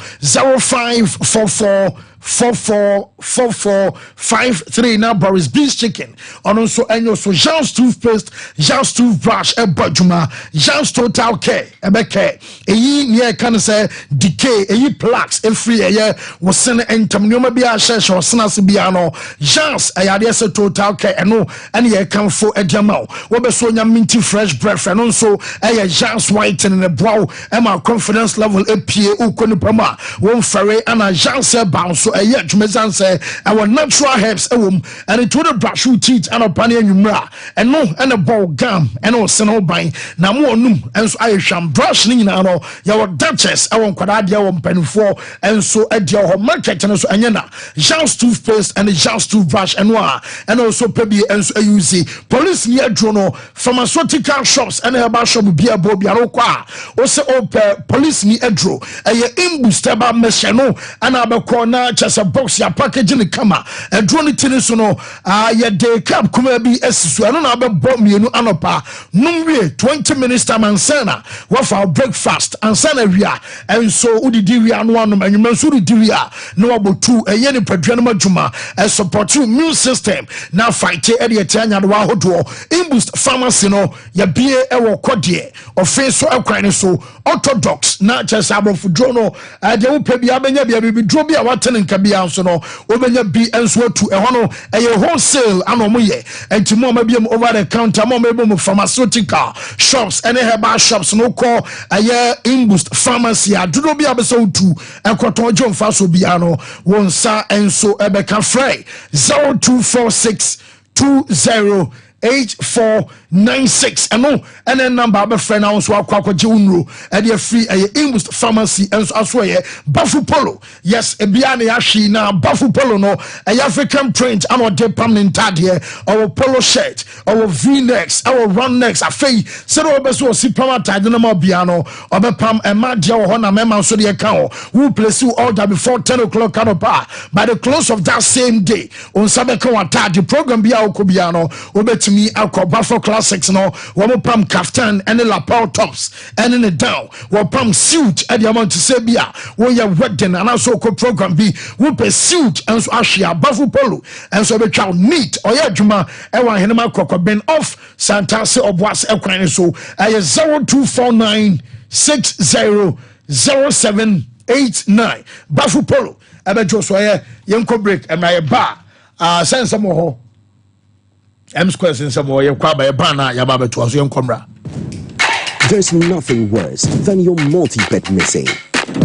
05444453 na Boris Beef Chicken ono so enyo so Jean's toothpaste Jean's toothbrush ebadwuma Jean's total care ebeke eyi ne kan say decay eyi plaques free eye wo sene entam nyoma bi a hye osena se bia no Jean's ayade se total care eno ene ye kan fo ediama wo be so nya minty fresh breath eno so eye Jean's white and the brow ema confidence level epie ukoni pama wo mfare ana Jean's bounce eye adwumezan say our natural herbs ewom and it would brush your teeth and upon enwumra eno ene ball gum eno sene ban na mo onum enso aye hwam brush ni nyina no your Duchess ewon kwada de wo mpanifo enso ade ho market no so anyana Jean's toothpaste and Jean's toothbrush eno and also pebi enso use police near no pharmaceutical shops and herbal shop bia bo bia ro kwa o se police ni edro eye imbuster ba mechano and abekọ na chese box ya package ni kama edro ni tini so no ye de cap kuma bi esisu eno na abebọ mienu anopa numwe 20 minutes time ansana wa for breakfast ansana wia enso udidi wia no anom anwumanso udidi wia no abotu eye ni padua no madwuma support immune system na fight e de tianya no wa hodo imboost pharmacy no ya bie e wo kodie ofe so ekwan so orthodox na chese abofudro no de wo pa bia benya bia bi dro bia watene nka bia so no obenya bi enso atu e hono eye wholesale anomo ye entimo ma bia over the counter mo mebo pharmaceutical shops any herbal shops no call eye imboost pharmacy adro bia be so tu ekoton jomfa so bia no wonsa enso ebeka frey 0246 2084 96 ɛno ɛne number abɛfrɛ na nso akɔkɔgye unro ɛde free Imbus pharmacy enso aso Bafu Polo. Yes, ebia na yahwe na Bafu Polo no African print and what they pam intadie our polo shirt, our V-necks, our run necks, afei se do beso si pam atade na ma bia no obepam e ma dia wo na mema so de account who place you order before 10 o'clock kanopa by the close of that same day on sabeka watade program bia okobia no obetumi akọ Bafu Classics no wo pam kaftan and lapel tops and in the down wo pam suit e the amount to say bia wo ya wedding and also ko program bi wo pe suit and so ahia Bafu Polo and so be chow neat oya adwuma e wa henema kokobin off Santase Oboas ekwan so 0249600789 Bafu Polo abejo so yenko break e my ba sense mo ho M square sense mo ye kwa ba e ba na ya ba beto so yenko mra. There's nothing worse than your multi-bet missing,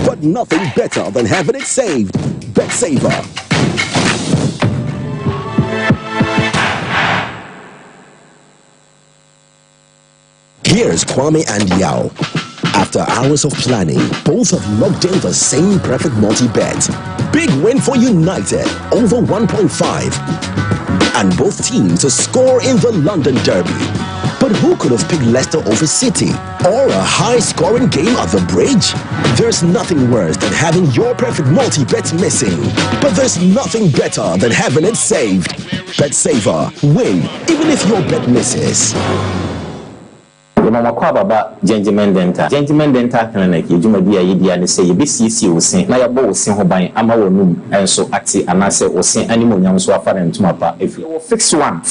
but nothing better than having it saved. Bet Saver. Here's Kwame and Yao. After hours of planning, both have locked in the same perfect multi-bet. Big win for United, over 1.5. And both teams to score in the London Derby. But who could have picked Leicester over City? Or a high-scoring game at the Bridge? There's nothing worse than having your perfect multi-bet missing. But there's nothing better than having it saved. Bet Saver. Win, even if your bet misses. Mama kwa baba Gentleman Dental Clinic yeduma bia yedi ane say yebesiesie osin na yabo osin ho ban ama wonum enso ate anase osin animonyam so afa ntuma pa efi fix one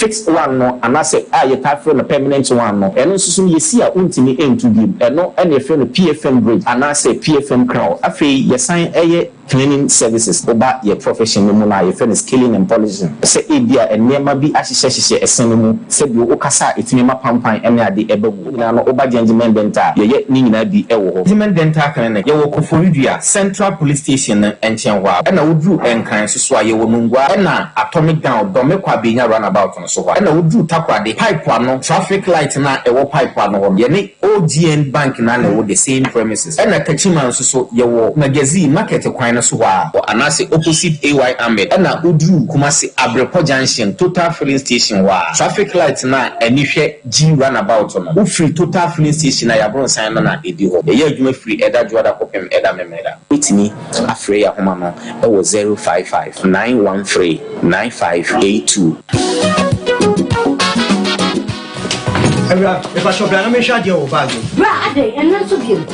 no anase ye ta fro no permanent one no eno susu yesi a untimi entu bi eno ene fro no PFM bridge anase PFM crown afi yesan eye cleaning services oba ye profession mu na ye fro scaling and polishing se ebia enema bi ahyehyehye esen mu se bi okasa etimi mapampan ene ade ebamu no oba Gentleman Dental ye ni nyina bi ewo ho Gentleman Dental Clinic ye wo Koforidua Central Police Station enchen ho na wodru enkan so ye wo mungwa na atomic down dome kwa benya runabout no so ho na wodru takwade pipe ano traffic light na ewo pipe ano ho ye ni OGN bank na wo the same premises na kachiman so ye wo magazine market kwan no so ho anase opposite AY Ahmed na wodru Kumasi Abrepo Junction Total Filling Station wa traffic light na anihwe G runabout no free Total Filling Station na yabron san na edi ho ye adwuma free eda juada kopem eda memeda itini afre ya homa no e wo 055-913-9582 Ebra e shop na me sha de o bag bra ade enna so biem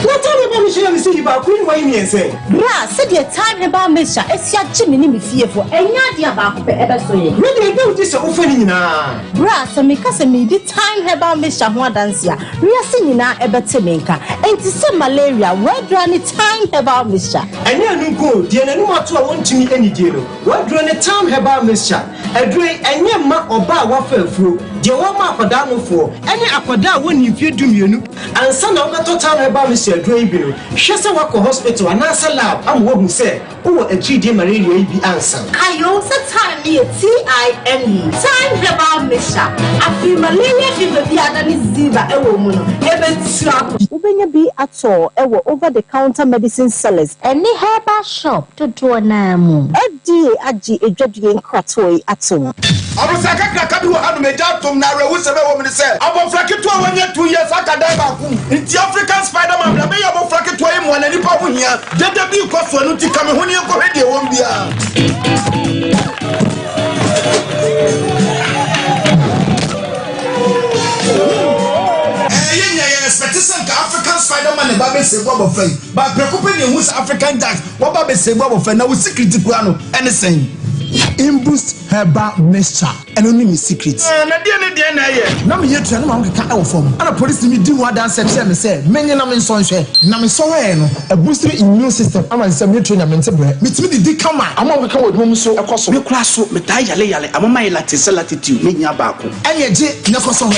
what time about me see you about queen why me say bra said the time about me sha esia gimi ni me fiefo enya de aba ko pe ebe so ye me dey do this so fani nyina bra se me ka se me di time about me sha ho adanse a wiase nyina ebe te me nka enti se malaria where do any time about me sha enya nu ko de nanu mato a wontimi eni die no where do any time about me sha edre enya ma oba wa fa afuro de wo ma akoda mofo ene akoda woni fie dumienu ansa na obeto time about me sha edre bi no hwese wako hospital anasa lab am wo hu se wo achidi malaria bi ansa ayo se time ne TIME time about me sha afi malaria fever bi adani ziva ewo mu no ebe tua ubenya bi ato ewo over the counter medicine sellers any herbal shop to do na mu edi agi edwadie nkratoi ato abusaka kraka bi wo hanu meja tom na rewu sebe wo mi se abofrake to wanya 2 years akadai ba ku nti African Spider-Man bla me abofrake to emu na nipa ho hia dede bi koso anu ti kame ho ne ko hede wo mbia African Spider-Man and Baby Sebo of Faith, but preoccuping with African Jack, what Baby Sebo of Faith, now with secret piano, anything. Imboost herbal mixture, and only me secret. Now me yet to know how from. And a police me do what dance and say, many namin sonshare, namin soen, a boosted immune system. I'm a semi-train and mental bread. Meet me the come on. I'm on the code, Mom, so a cost of class, so Metaya Lay, I'm my lattice latitude, making a back. And yet, Nekoso.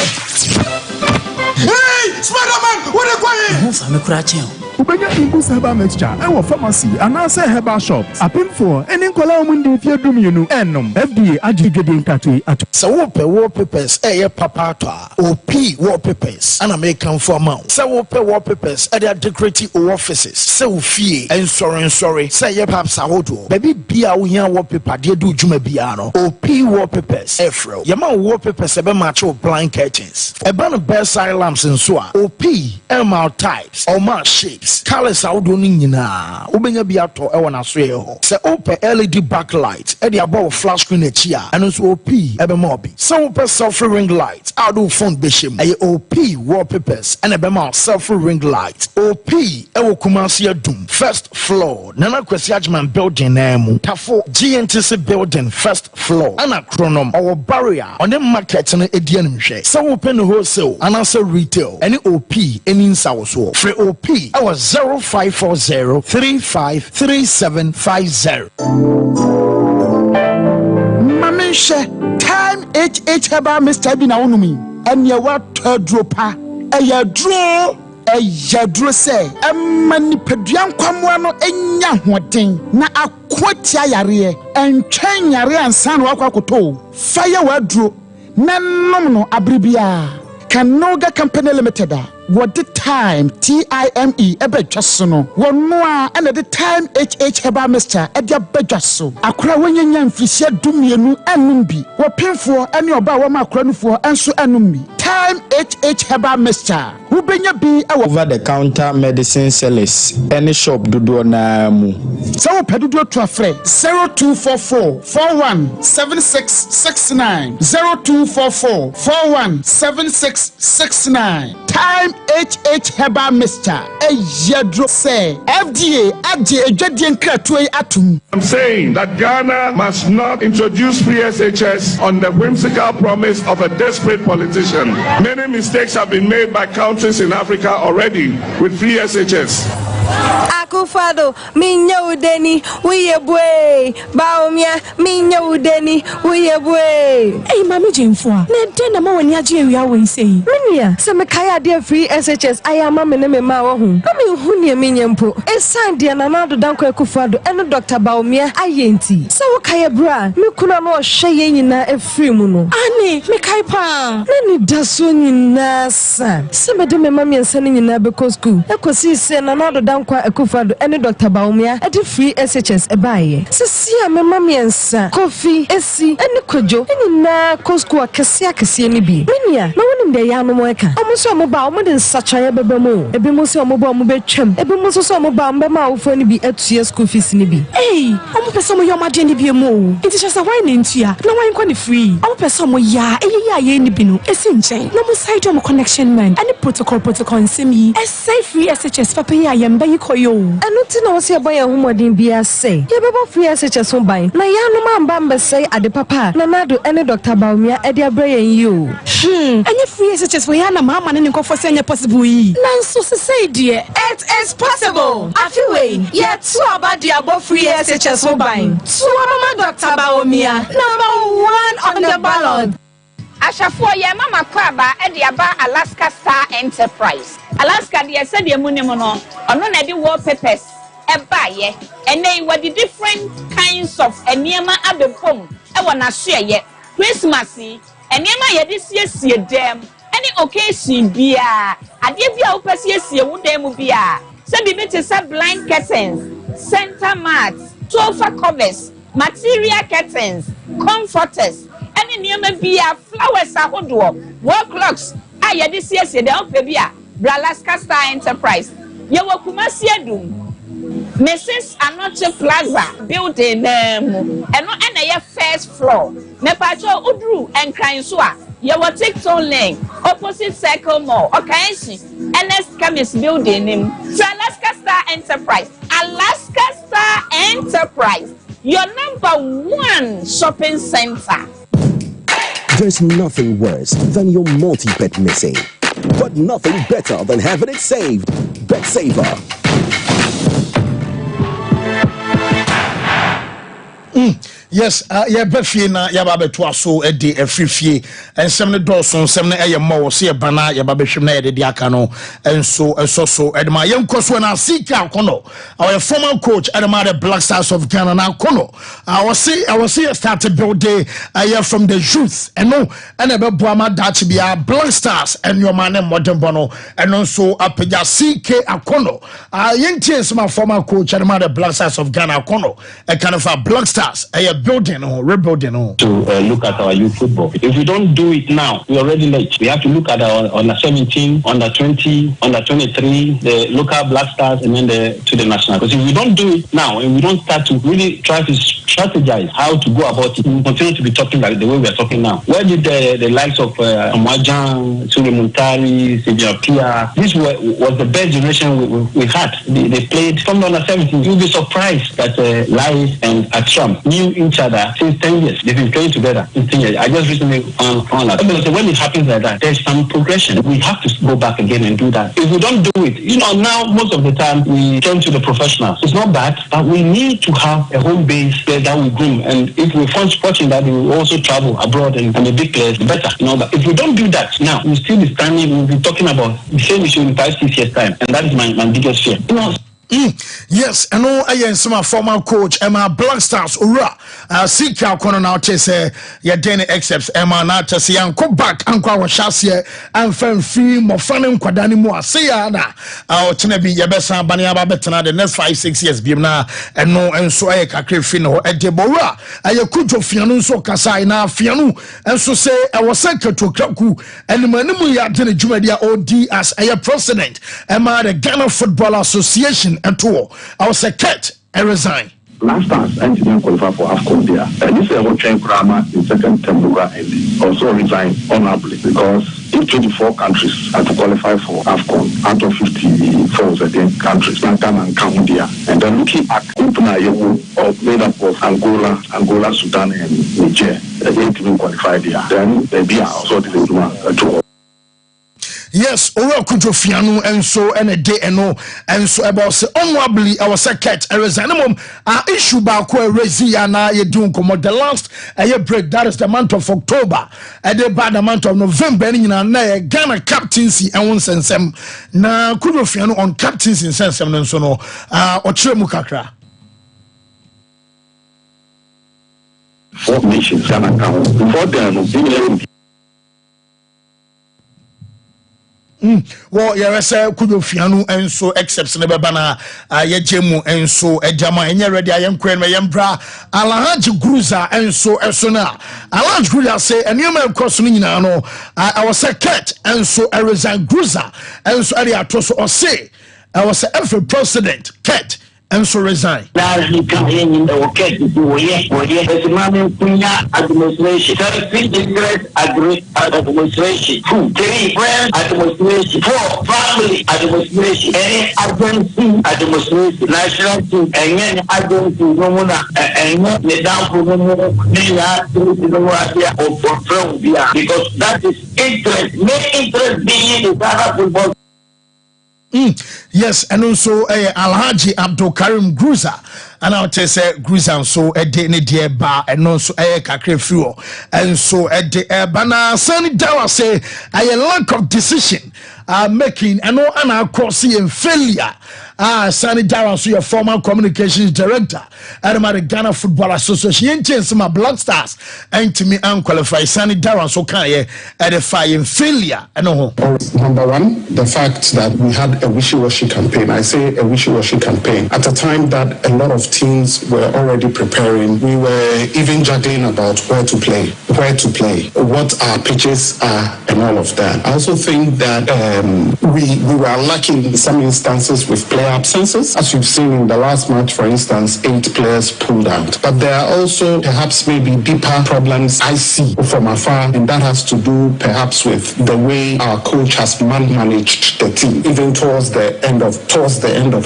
Hey, Spider-Man, what are you going? I'm a cratching. Ubenya Imbus Herbal Mixture, our pharmacy, and answer herbal shops. A pin for any Colombian Fiaduminu, Enum, FDA, Ajigadin Katu at Sawope wallpapers, papa OP wallpapers, and American for amount. Sawope wallpapers at their decorative offices. So fee and sorry, say ye perhaps Sawoto. Baby Bia Wian wallpaper, dear do Juma Biano. OP wallpapers, Efro. Yaman wallpapers, a match of blind curtains. A band of bedside lamps and so on. OP, MR types, or mark shapes. Colors out Nina. Ubenya Biato, Ewana Sweo. Say open LED backlight, Eddie above flash screen a chia, and also OP, Ebemobi. Sawope selfie ring lights, Ado phone bishim, a OP wallpapers, and Ebema selfie ring light. OP, Ewo Kumasia Doom, first floor, Nana Kwesiajman building, Tafo, GNTC building, first floor, Anna Chronom, our barrier, on the market and Edian She. Sawope wholesale, and also retail, any OP, any Sawoso. Free OP, our 0540 353750. Mamisha, time HH Heba Mr. Binaunumi, and your what dropa, a ya draw. Yadro say, mani pedian kwamwano enya hoden na akwatia yare entwen yare ansan wakwakoto fire wadro nanom no abribia Kanoga Company Limited what the time TIME ebetwaso wonno and the time HH Heba Mr. Edia bedwaso akra wonyanya mfisia dumienu anum bi wo pemfo ane oba wo makra nufo enso anum bi time HH Heba Mr. Ubenya bi over the counter medicine sellers any shop dodo na mu so pedudo to afre 0244 417669 0244 417669 time HH Heba Mr. Eyadro say FDA ade edwadie nkratoe atum. I'm saying that Ghana must not introduce free SHS on the whimsical promise of a desperate politician. Many mistakes have been made by countries in Africa already with free SHS. Akufado, minya udeni, uyebwe. Baumia, minya udeni, uyebwe. Hey, Mami Jimfwa, ne dena ma wani aji ewi awe say. Minya, se me kaya dia free SHS, aya mame ne me ma wo hu. Mami huni minya mpo. Esan dia nanado danko Akufado, eno Dr. Baumia ayenti. Sa wo kaya bra, mi kuna no hye ye nyina efri mu no. Ani, me kai pa. Nani daso nyina sa. Se me de me mami ensa nyina be ko school. Ekosi se nanado danko Akufado ene Dr. Baumia edi free SHS ebaye. Sisi a me mami ensa, Kofi, Esi, ene Kojo, ene na ko school akese ni bi. Minia, na wonim de ya no mo eka. Omo so omo ba omo de nsachaye bebe mo. Ebi mo so omo ba omo be twam. Ebi mo so omo ba mbe ma awofo ni bi atue school fees ni bi. Hey, omo pese omo yo made ni bi mo. Nti chese why na ntua? Na why kwa ni free? Omo pese omo ya, ye ni bi no. Esi nchen. Na mo side omo connection man. Ani protocol nsem yi. Say free SHS papa ya yemba yi koyo. Anu ti na wo se boy ahumodin bia say. Ye bebo free SHS ho ban. Na ya no mamba mbe say ade papa. Na nado ene Dr. Baumia ede abrayen yi o. Anya free SHS we ya na mama ne nkofo se anya possible yi. Nanso se say de it is possible. Afiwe, ye tu abadi abo free SHS ho ban. Tu mama Dr. Baumia, number 1 on the ballot. Ashafo ye mama kwaba e de aba Alaska Star Enterprise. Alaska de se de mu ne mu no ono na de wallpapers e ba ye ene what the different kinds of eniema abepom e wona so ye Christmas eniema ye de siesie dem any occasion bia ade bia wo pasiesie wo dem bia se bi te se blind curtains, center mats, sofa covers, material curtains, comforters. Any niema bia flowers ahodo wall clocks aye de siesie de on bia Alaska Star Enterprise ye wakumasi adum Mrs. Anoche Plaza building eno na ye first floor me pacho udru enkran so a ye wo TikTok link opposite Circle Mall Okanshi NS Chemist building nim Alaska Star Enterprise your number 1 shopping center. There's nothing worse than your multi-bet missing, but nothing better than having it saved. Bet Saver. Yes, yeah, Buffy na Yababe to so a day a free fee, and 7 Dawson, 7 a more, see a banner, Yababisham, the Diacano, and so, and my young course when I see Kono, our former coach, Adamada Black Stars of Ghana, now Kono. I was see a started build day, I hear from the youth, and no, and about Brahma Dutch be our Black Stars, and your man and Modern Bono, and also up at CK Akono. I young tears, my former coach, Adamada Black Stars of Ghana, Kono, a kind of a Black Stars, building or rebuilding to look at our youth football. If we don't do it now, we're already late. We have to look at our under 17, under 20, under 23, the local Black Stars, and then to the national. Because if we don't do it now and we don't start to really try to strategize how to go about it, we continue to be talking like the way we are talking now. Where did the likes of Amajan, Sule Muntari, Sejia Pia, this was the best generation we had. They played from the under 17. You'll be surprised that Lies and Atram knew each other since 10 years. They've been playing together since 10 years. I just recently found out. So when it happens like that, there's some progression. We have to go back again and do that. If we don't do it, now most of the time we turn to the professionals. It's not bad, but we need to have a home base there that we groom. And if we're fortunate that we will also travel abroad and the big players, better. But if we don't do that now, we'll still be standing, we'll be talking about the same issue in 5-6 years' time. And that is my biggest fear. Yes, and I am some former coach Emma Black Stars Ura seek our corner now say ya Danny accepts Emma na say go back ankwa wa hyasie amfan free mo fanem kwadane mu ase ya na tena bi ye besa bane aba betena the next 5-6 years bi na eno enso aye kakre free no edebora aye kudwo fianu nso kasa na fianu enso say e was secretary kraku enimanimu ya dene dwumadi a OD as aye president Emma the Ghana Football Association and tour. I was a cat and resign. Last time, I didn't qualify for AFCON there. And this is what train grammar in second term and also resigned honorably because if 24 countries are to qualify for AFCON out of 54 countries, Ghana and Cambodia, and then looking at Upunayo made up of Angola, Sudan, and Niger, they didn't qualify there. Then they are also the tour. Yes, Oro Kujofianu and so and a day and no and so about say honorably our second resign issue back where Reziana you doing come the last a break that is the month of October and the bad month of November in Ghana captaincy and one sense na Kujofianu on captaincy in sense and so no Ochre Mukakra. 4 nations Ghana count before them well, say Kujofianu and so excepts never bana Yajemu and so Ejama and ready I am Queen Mayambra Alhaji Gruza and so Esona Alhaji Gruza say and you may cross me no I was a cat and so I resign Gruza and so I toss or say I was a every president cat and so resign. Administration. Administration. 2, 3, friends administration. 4, family administration. Any agency administration. National team. Any agency. Because that is interest. Make interest being in Ghana football. Yes, and also Alhaji Abdul Karim Gruza, and I'll tell say Gruza so a day near bar and also a kakre fuel, and so at the bana Sunny Dawa say a lack of decision making and no anacrossy and failure. Sunny Dawa, so your former communications director, and the Ghana Football Association, my Black Stars, and to me unqualified Sunny Dawa, so can you edify in failure? Number one, the fact that we had a wishy-washy campaign. I say a wishy-washy campaign at a time that a lot of teams were already preparing. We were even juggling about where to play, what our pitches are, and all of that. I also think that we were lacking in some instances with player absences. As you've seen in the last match, for instance, 8 players pulled out. But there are also perhaps maybe deeper problems I see from afar, and that has to do perhaps with the way our coach has managed the team, even towards the end of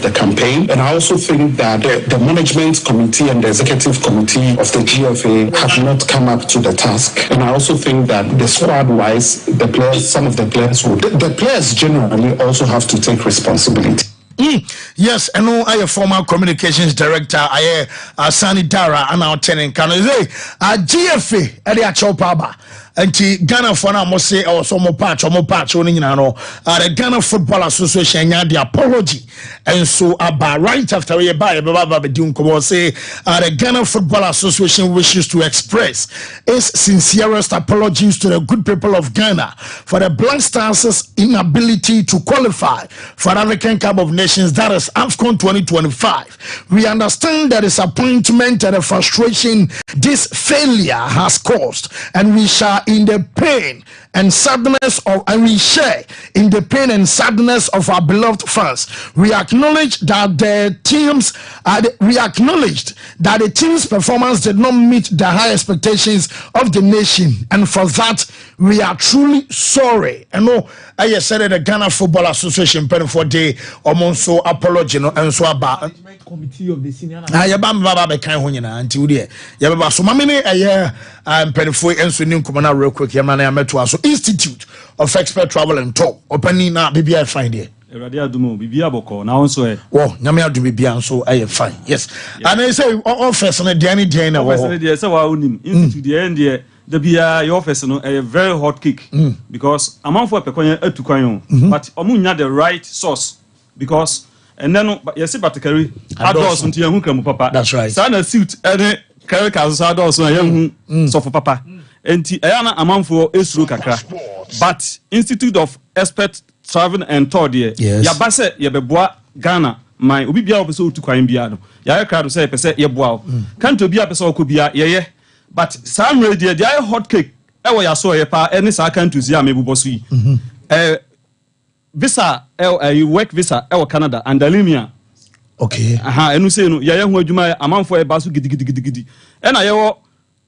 the campaign. And I also think that the management committee and the executive committee of the GFA have not come up to the task. And I also think that the squad-wise, the players generally also have to take responsibility. Yes, and no, I a former communications director. I Sani Dara and our tenant can say GFA at the actual paba. And Ghana for now must say or some more patch only the Ghana Football Association had the apology. And so about right after we buy Baba doing come say the Ghana Football Association wishes to express its sincerest apologies to the good people of Ghana for the Black Stars' inability to qualify for the African Cup of Nations, that is AFCON 2025. We understand the disappointment and the frustration this failure has caused, and we share in the pain and sadness of, and we share in the pain and sadness of our beloved fans. We acknowledge that the team's performance did not meet the high expectations of the nation, and for that we are truly sorry. And no, I said the Ghana Football Association pen for day so apology no and so about committee of the senior baba kan ho nyina until there yababa so mamene pen for enso nim komana real quick yamana yameto aso Institute of Expert Travel and Tour opening na bibia fine there Eradia Dumo bibia boko na onso e nyame adu bibia so fine yes and I say office no dey na wo office dey say wa onim institute dey end there the bia your office no a very hot cake because amount for pekonya atukwan but omunya the right source because and then yes batakari adults until you come papa that's right sana suit any characters adults na you so for papa enti ayana amount for esro kakra but Institute of Expert Travel and Tour there ya base ye beboa Ghana my obi bia opese otukwan bia no ya crowd say pese ye boa kanto bia pese okobia ye but some radio they are hot cake e wo ya so ye pa any sa kanto zi amebubo so yi visa work visa e wo Canada and Alimia okay enu say no ye hu adwuma amanfo e ba so gidigidi e na ye wo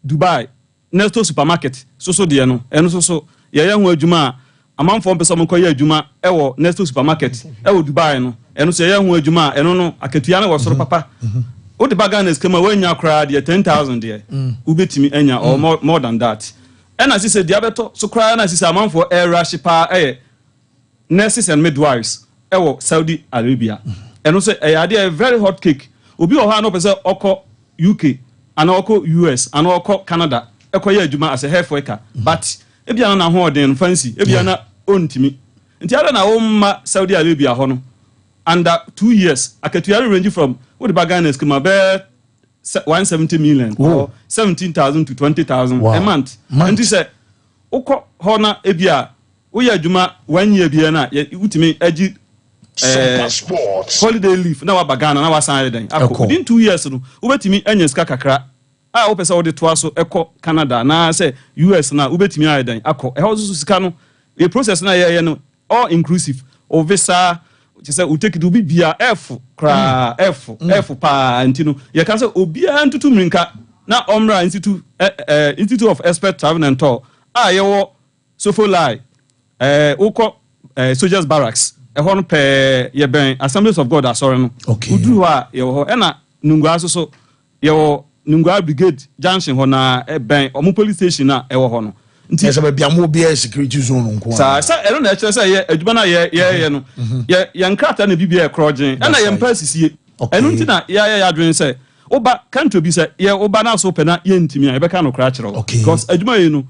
Dubai Nesto supermarket so de no enu so ye hu adwuma amanfo pese mo koye adwuma e wo Nesto supermarket e wo Dubai no enu so ye hu adwuma enu no akatua na wo soro papa o de baganes kema wanya kra de 10,000 there ubetimi enya or more than that and as he said diabeto so kra na sisi amanfo rush pa nurses and midwives Saudi Arabia and also a very hot cake obi o ha no pese oko UK and oko US and oko Canada ekoye adwuma as a health worker but ebia na ho den fancy ebia na ontimi nti ara na wo ma Saudi Arabia ho no under 2 years akatua range from what the bargain is come about 170 million or 17,000 to 20,000 a month and he said oko hona ebia we adwuma 1 year bia na utimi agi holiday leave na wa bagana na wa san den within 2 years no ubetimi anya ska kakra wo pesa wo de to aso eko Canada na say US na ubetimi ayeden akọ e ho so sika no the process na ye no all inclusive o visa you say we take it be bia F pa antino you can say obia ntutu mrinka na omra Institute of Expert Travel and Tour ye wo Sofolai ukọ soldiers barracks e ho no pe ye ben Assemblies of God asore no uduru a ye ho e na nungwa so ye wo nungwa brigade junction ho na e ben omo police station na e wo ho no nti esa bia mo bia security zone nko sa ero na chere say ye adwuma na ye no ye nkrata na bibia e krogen e na ye mpa sisie eno nti na ye adwen say oba kanto bi say ye oba na so pe na ye ntimi a ye beka no kra kire because adwuma ye no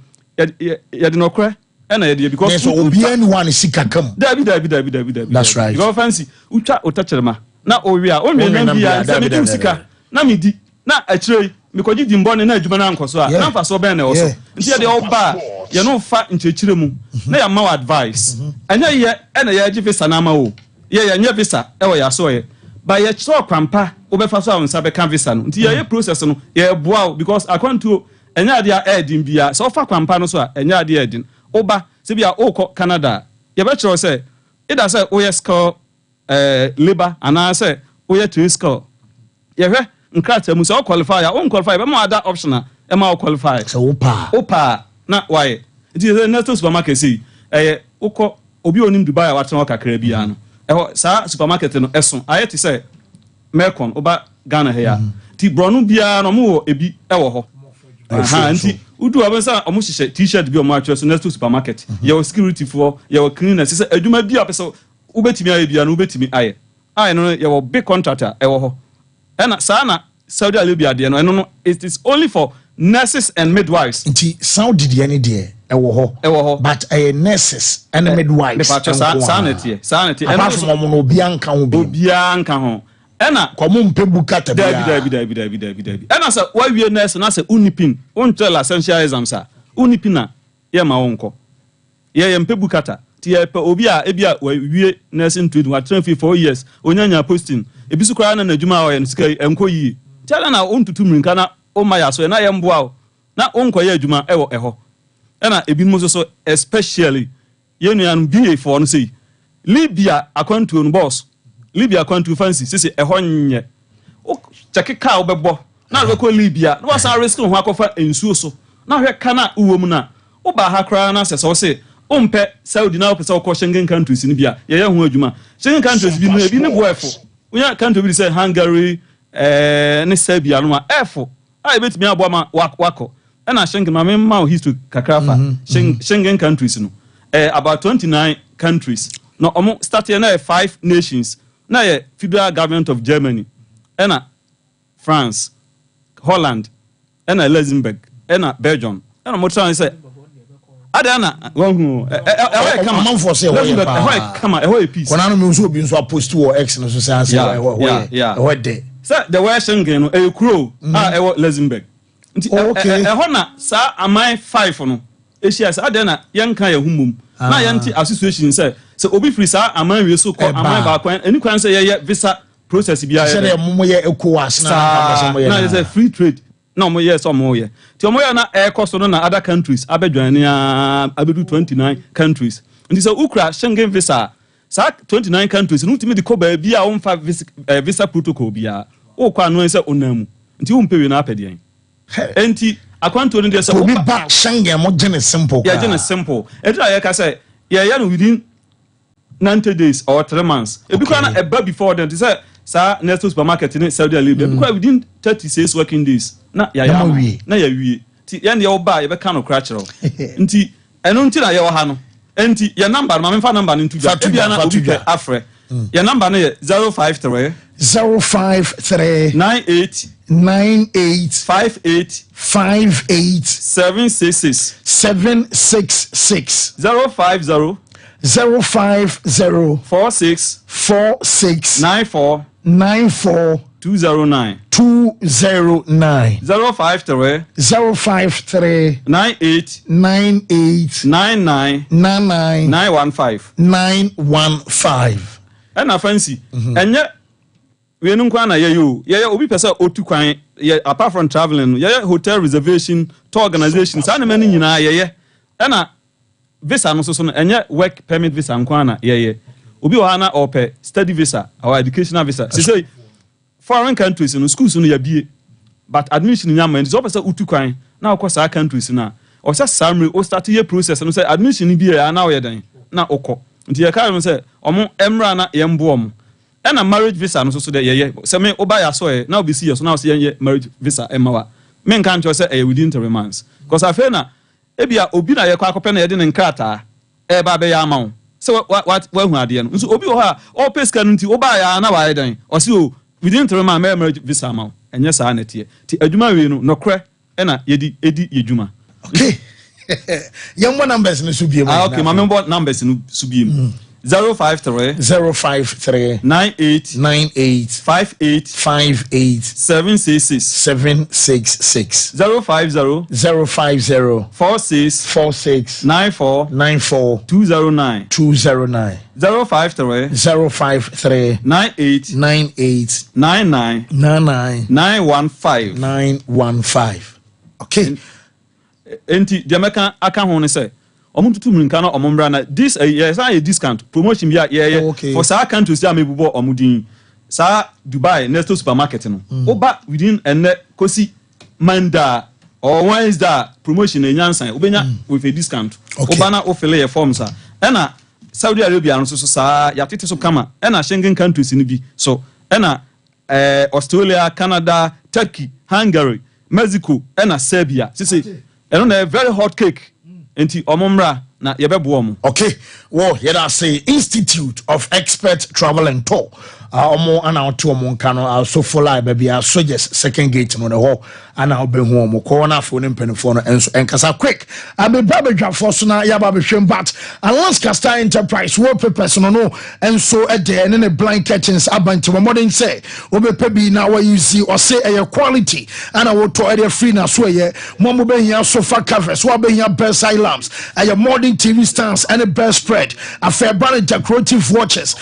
ye de no kra e na ye de because so obi anyone sika kam dabi that's right because fancy utwa otachelema na owi a o me na bia say me sika na me di na akire because di mbone na adwuma na nkoso a na fa so ben na oso nti ye de oba ye no fa nchechire mu na ya ma advice anya ye e na ye agi visa na ma o ye nya visa e wo ya so ye ba ye so kwampa obefa so awonsa be kan visa no nti ye process no ye boa because akwantu enya dia edin bia so fa kwampa no so a enya dia edin oba se bia okọ Canada ye be chiro say ida say o score labor ana say o twin score ye hwe nkrata mu so qualify o qualify be ma other option e ma qualify so opa na why it is next supermarket say ukọ obi onim Dubai a waten kakra bia no sa supermarket no eso ayeti say Mekon oba Ghana here ti bronu bia no mo ebi wo ho nti udu abensa omo hihye t-shirt bi omo atwe so next supermarket your security for your cleaners say adwuma bia pese ubetimi aye bia no ubetimi aye I know you big contractor and sana Saudi Arabia there no it is only for nurses and midwives. Nti Saudi the any there but nurses and midwives. Sanity. Apart from obianka ho. Ena komo mpembu kata bia. Dabi. Ena say why we nurse na say unipin. On tell essential exams a unipina ye ma wonko. Ye mpembu kata. Ti ye pe obi a ebia wie nursing trade wa train 4 years. Onyanya posting. Ebisu kra na adwuma wa ye sika enko yi. Tell na ontutu mrinka na o ma ya so na ye mboa na onko ye adwuma ewo eho. Ena ebi mo so especially ye nuan BA for no say Libya akwantu no boss. Libya kwantu fancy sisi eho nye o check car obebo na we ko Libya no was risk ho akofa ensuo so na hwe kana uwom na wo ba ha kra na se se ompe Saudi na opese ko Schengen countries ni bia ye ho adwuma Schengen countries bi no ebi ne boefo unya country bi say Hungary ne Serbia no ma efo a ebetimi abo ma wako na Schengen ma memma history kakrafa Schengen countries no about 29 countries no omo start here na 5 nations na ye federal government of Germany ena France Holland ena Luxembourg ena Belgium ena mo try say adana won come man for say come a peace kona no me so obi nso post wo X no so say de say the way Schengen no e kuro a Luxembourg nti ho na sa amai 5 no eshia say adana yenka ye humum na yanti association say so obi free sa aman we so ko aman ba kwan any kwan say ye visa process bia say dey mo ye ECOWAS na say free trade na mo ye so mo ye ti mo ye na cost no na other countries abedwan abedu 29 countries nti say ukra Schengen visa sa 29 countries no timi di ko ba bia o mfa visa protocol bia o kwa no say onamu nti o mpewe na apede enti akwanto no dey say obi ba Schengen mo gene simple yeah gene simple etra ye ka say yeah no within 90 days or 3 months. If you can a bit before then, say, sir, next supermarket in Saudi Arabia, because within 36 working days. Na ya we. Yan your buy, you can crash. Nti, and until I have enti, your number, my number into Afre. Your number 053 98 58 766 050 46 94 209 053 98 99 915 and fancy and yet we no kwa na ye obi pesa otu kwan apart from traveling ye hotel reservation tour organization sa na mani nyina ye na visa no so no enye work permit visa nkwana ye obi o hana ope study visa or educational visa say foreign countries no schools no ya bie but admission nyama nti so pesa utu kwan na okosa countries na o say summary o start ye process no say admission bie ya na o ye dan na okọ nti ye ka no say omo emra na ye mbo omo na marriage visa no so de ye say me oba ya so na obi see so na o say ye marriage visa emawa me nkan cho say within 3 months because afa na ebia obi na ye kwa akopɛ na ye de ne nkrata ba be ya amawo so what hu ade no nso obi ho a o peska no nti oba ya na wa ye dan o se o within 3 months marriage visa amawo enye saa na tie ti adwuma we no nokre na edi yedwuma okay yambo numbers no subiem okay ma membo numbers no subiem 053 98 58 766 050 46 94 209 053 98 99 915 okay enti Jamaica aka ho ne say omuntutu mrinka na omumra na this yes a discount promotion bia for sa countries ya mebubo omudin sa Dubai next supermarket no oba within enne kosi Manda or Wednesday promotion enyansan obenya with a discount oba na ofele your forms a na Saudi Arabia no so sa ya tete so kama na Schengen countries ni bi so na Australia, Canada, Turkey, Hungary, Mexico na Serbia say na very hot cake enti omomra na yɛbɛboa mu. Okay, well, here I say Institute of Expert Travel and Tour. Omo ana oto omo nka no so follow baby soldiers second gate no ho ana obehu omo ko na afo ne mpanifo no enso enkasa quick abe babadwa so na ya babehwem but Alaska Star Enterprise wallpapers no enso ede ne blind curtains abantu modern say obepa bi na wa use or say a quality ana woto area free na so ye mo be hia sofa covers wo be hia bedside lamps a modern TV stands and a bed spread a fair brand decorative watches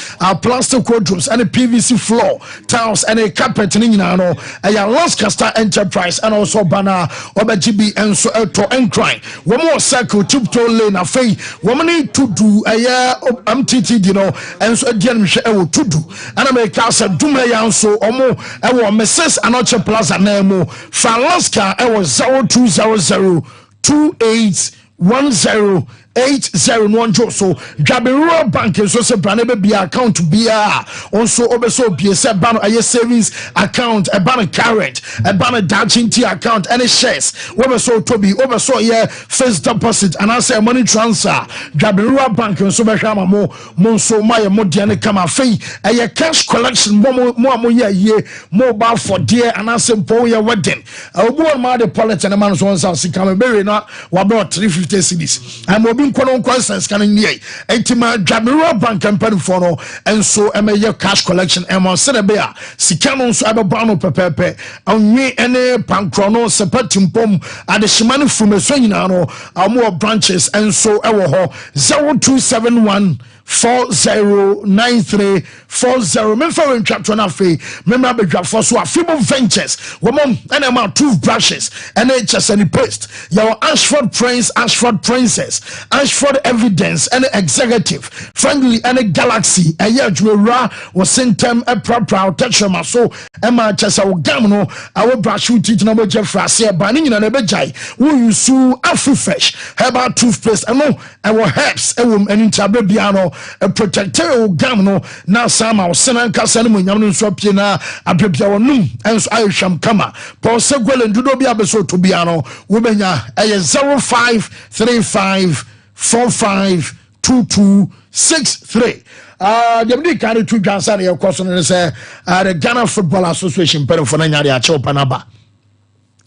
plastic wardrobes and a PVC floor, tiles, and a carpet in Yano, a Alaska Star Enterprise, and also Bana, Obajibi, and so to and crying. One more circle, tiptoe lane, a fay, woman need to do a year of MTT, you know, and so again, to do. And I make us a Dumayan so or more, I want Mrs. Anoche Plaza Nemo, for Alaska, I was 0200 2810 801 so Jabberua Bank is also brand be account be also obeso be a ban a savings account a ban current a ban daching T account any shares obeso to be obeso yeah first deposit and I say money transfer Jabberua Bank so be mo monso my modiane kama fee a cash collection more ye mobile for dear and I say po your wedding obo ma the politician man so come bury na wa brought 350 cedis I'm kono consensus kan nie entima Jabberua Bank company for no enso emeye cash collection emo sene be a sika no nso abeba no pepepe onwe ene pankro no sepatimpom adehimane from eso nyina no amo branches enso ewo ho 0271 409340 memfa we chapter na fe memra bedwa for so afibo ventures womom ene ma toothbrushes ene chesani paste your Ashford Princess Ashford Evidence and executive friendly and Galaxy a year jura was sent them a proper texture so Emma Chesa Gamno our brush with teach number Jeffrey banning in an ebejai who you sue Afrofresh herbal toothpaste and no our herbs and interbiano a protector gamno now some our senan casanum yamun swapina abibia num and so I sham kama Paul Seguel and Dudobi Abeso Tobiano Womenya a 0535 452263 the carry two Johnson your question say the Ghana Football Association pero for nanya ya chopa naba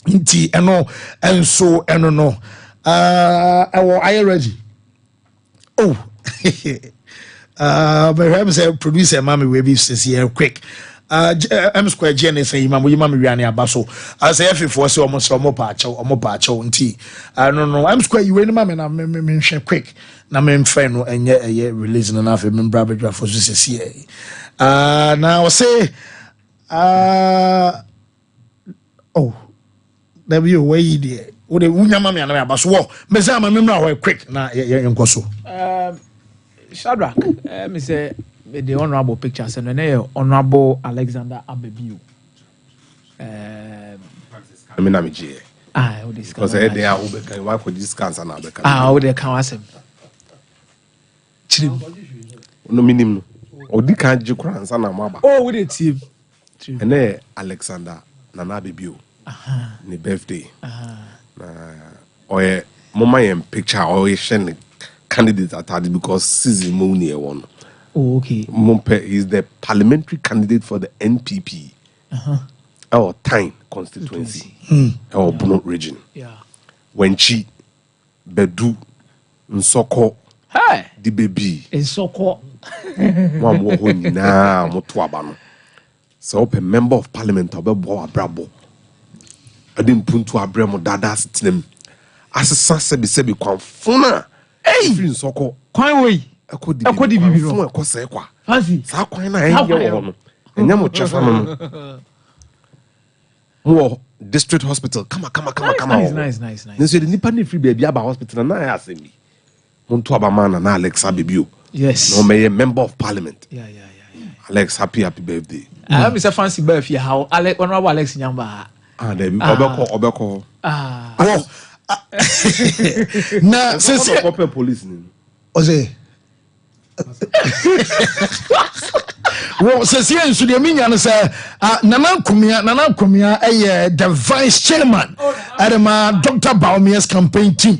inti eno enso eno no are you ready oh but I say producer mommy we be here quick I'm square Jenny say mama wiani abaso as if for say almost omo nti I don't know I'm square you any mama na me quick na me friend no enye release na na fe me brabadwa for so say now say oh there be way there wo de wunya mama na abaso wo me say mama me ho quick na yenkoso Shadrach me say the honorable pictures and then honorable Alexander Abebio. I mean, I'm here. Because they are who can work with this cancer now. How they can ask him. No minimum. Or the can't you cry and son of Maba. Oh, with it, team. And then Alexander Nana Abebio. Ni birthday. Or Mama and picture or a shen candidate at that because season money one. Oh, okay. Mompe is the parliamentary candidate for the NPP. Our Tyne constituency. Our Bono region. Yeah. When she Bedu Nsoko hey the baby Nsoko Mom wo na motoaba so a member of parliament obebo abrabo ade mpuntu abramo dada sitinem asesa sebi kwanfona free Nsoko kwan we akodi bibi no akose kwa fancy sa kwan na enye wo no enye mo chefa no mo district hospital come nice nso de nipa ne free baby aba hospital na ya asemi monto abamana na Alex Abebio yes no me member of parliament yeah Alex happy birthday I'm Mr. Fancy birthday how Alex honorable Alex Nyamba there obeko na se police ni oze well se ensu de minya no say nana kumia the vice chairman at my Dr. Baumia's campaign team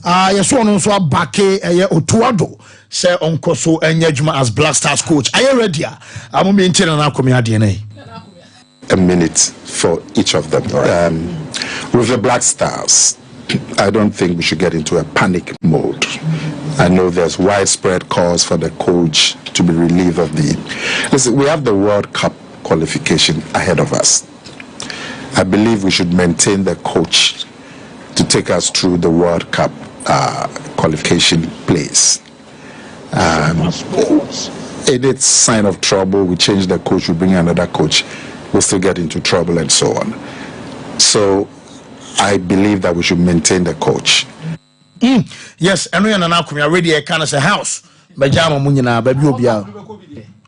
Yes, one also abake Otuado say onko so enye as Black Stars coach. Are you ready? I'm maintaining na komi DNA. A minute for each of them. With the Black Stars, I don't think we should get into a panic mode. I know there's widespread calls for the coach to be relieved of the... Listen, we have the World Cup qualification ahead of us. I believe we should maintain the coach to take us through the World Cup qualification place. In its sign of trouble, we change the coach, we bring another coach, we'll still get into trouble and so on. So I believe that we should maintain the coach. Yes, and we are now already a kind of a house. Bajama Munina, baby Obia.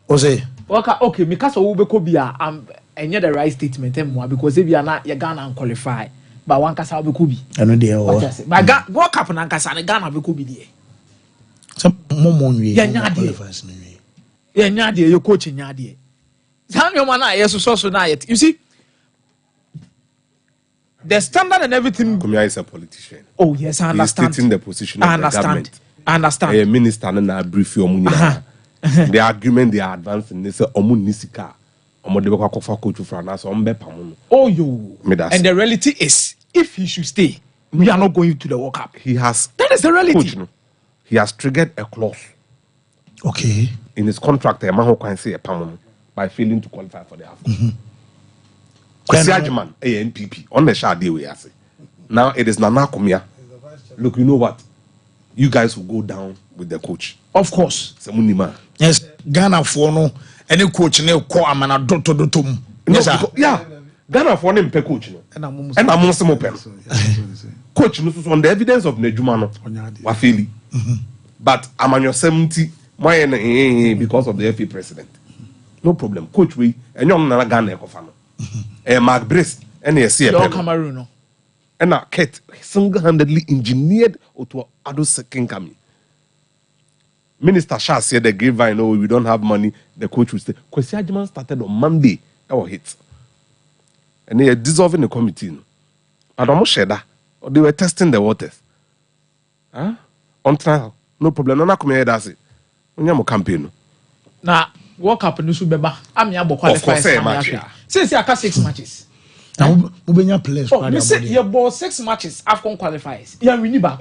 Ose. Okay, because of Ubekobia, and yet the right statement, because if you are not, you're gonna qualify. But one casa will be. I know dear. My God, walk up and Ancasa and Ghana will be. Some more Yadia, you're coaching Yadia. Samuel Mana, yes, so night. You see, the standard and everything. Kumia is a politician. Oh, yes, I understand. He's stating the position of the government. I understand. A minister and a brief the argument they are advancing, they say, Omunisika. Oh, you. And the reality is, if he should stay, we are not going to the World Cup. That is the reality. Coach, he has triggered a clause. Okay. In his contract, a man who can say a permanent by failing to qualify for the AFCON. Kwesiajiman, ANPP, on the shade we are saying. Now it is Nana Kumia. Look, you know what? You guys will go down with the coach. Of course. Semunima. Yes, Ghana for no any coach ne ko amana dotum. Yes, yeah. Ghana for no coach no. And I'm also open. Coach no on the evidence of Nejumano. Wafeli. But I'm on your 70 because of the FA president. No problem. Coach we and you're not Ghana Kofano. Mark Brace and the CFP. Cameroon. And Kate single-handedly engineered to Ado Second coming. Minister Shah said the grapevine, oh, we don't have money. The coach will stay. Kwesiajiman started on Monday. Our hit. And they are dissolving the committee. I don't know they were testing the waters. Huh? On trial. No problem. No, come here, that's it. We have a campaign. Now, World Cup in Subeba. I'm here to qualify. Since you have 6 matches. Now, we players. Oh, you say you bought 6 matches. AFCON qualifiers. You win back.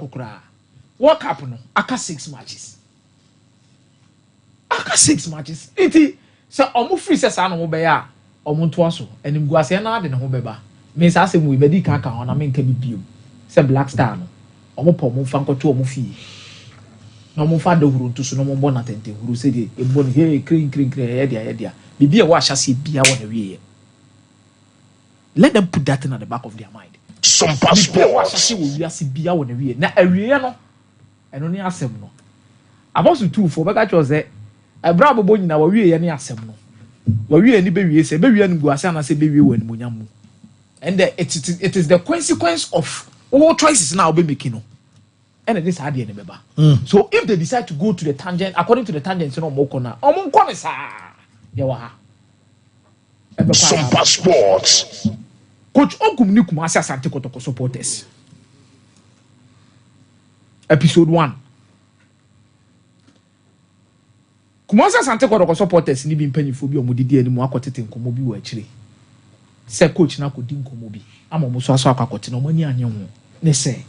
World Cup no. Aka 6 matches. Aka 6 matches. Iti so omo free se sa no mo be ya. Omo to aso. Enim guase na de ne ho beba. Me sa asem we bedi kan kan ona me nka bi biom. Se Black Star no. Omo po mo fa nkoto omo fie. Na omo fa de huru ntu so no mo bona tente huru se de e bon he krin ye dia. Bibi e wa hyase bia wo na wie. Let them put that in at the back of their mind. Sompa sports. Na awie no eno ne asem no. Abosu 2 for bega cho say ebra bobo nyina wa wie ye ne asem no. Wa wie ni be wie se be wie no guase na se be wie wa ni monyamu. And it is the consequence of all choices now be making no. And this had the beba. So if they decide to go to the tangent according to the tangent no mo kona omo nko ne sa ye wa ha. Sompa sports. Coach Ogum ni Kumasi Asante Kotoko supporters. Episode 1. Kumasi Asante Kotoko supporters ni bi mpanyifo bi omudidi ani mu akotete nkomo bi wa akire. Se coach na kodi nkomo bi. Ama mo so aso akwakote no mani anye ho. Ne se.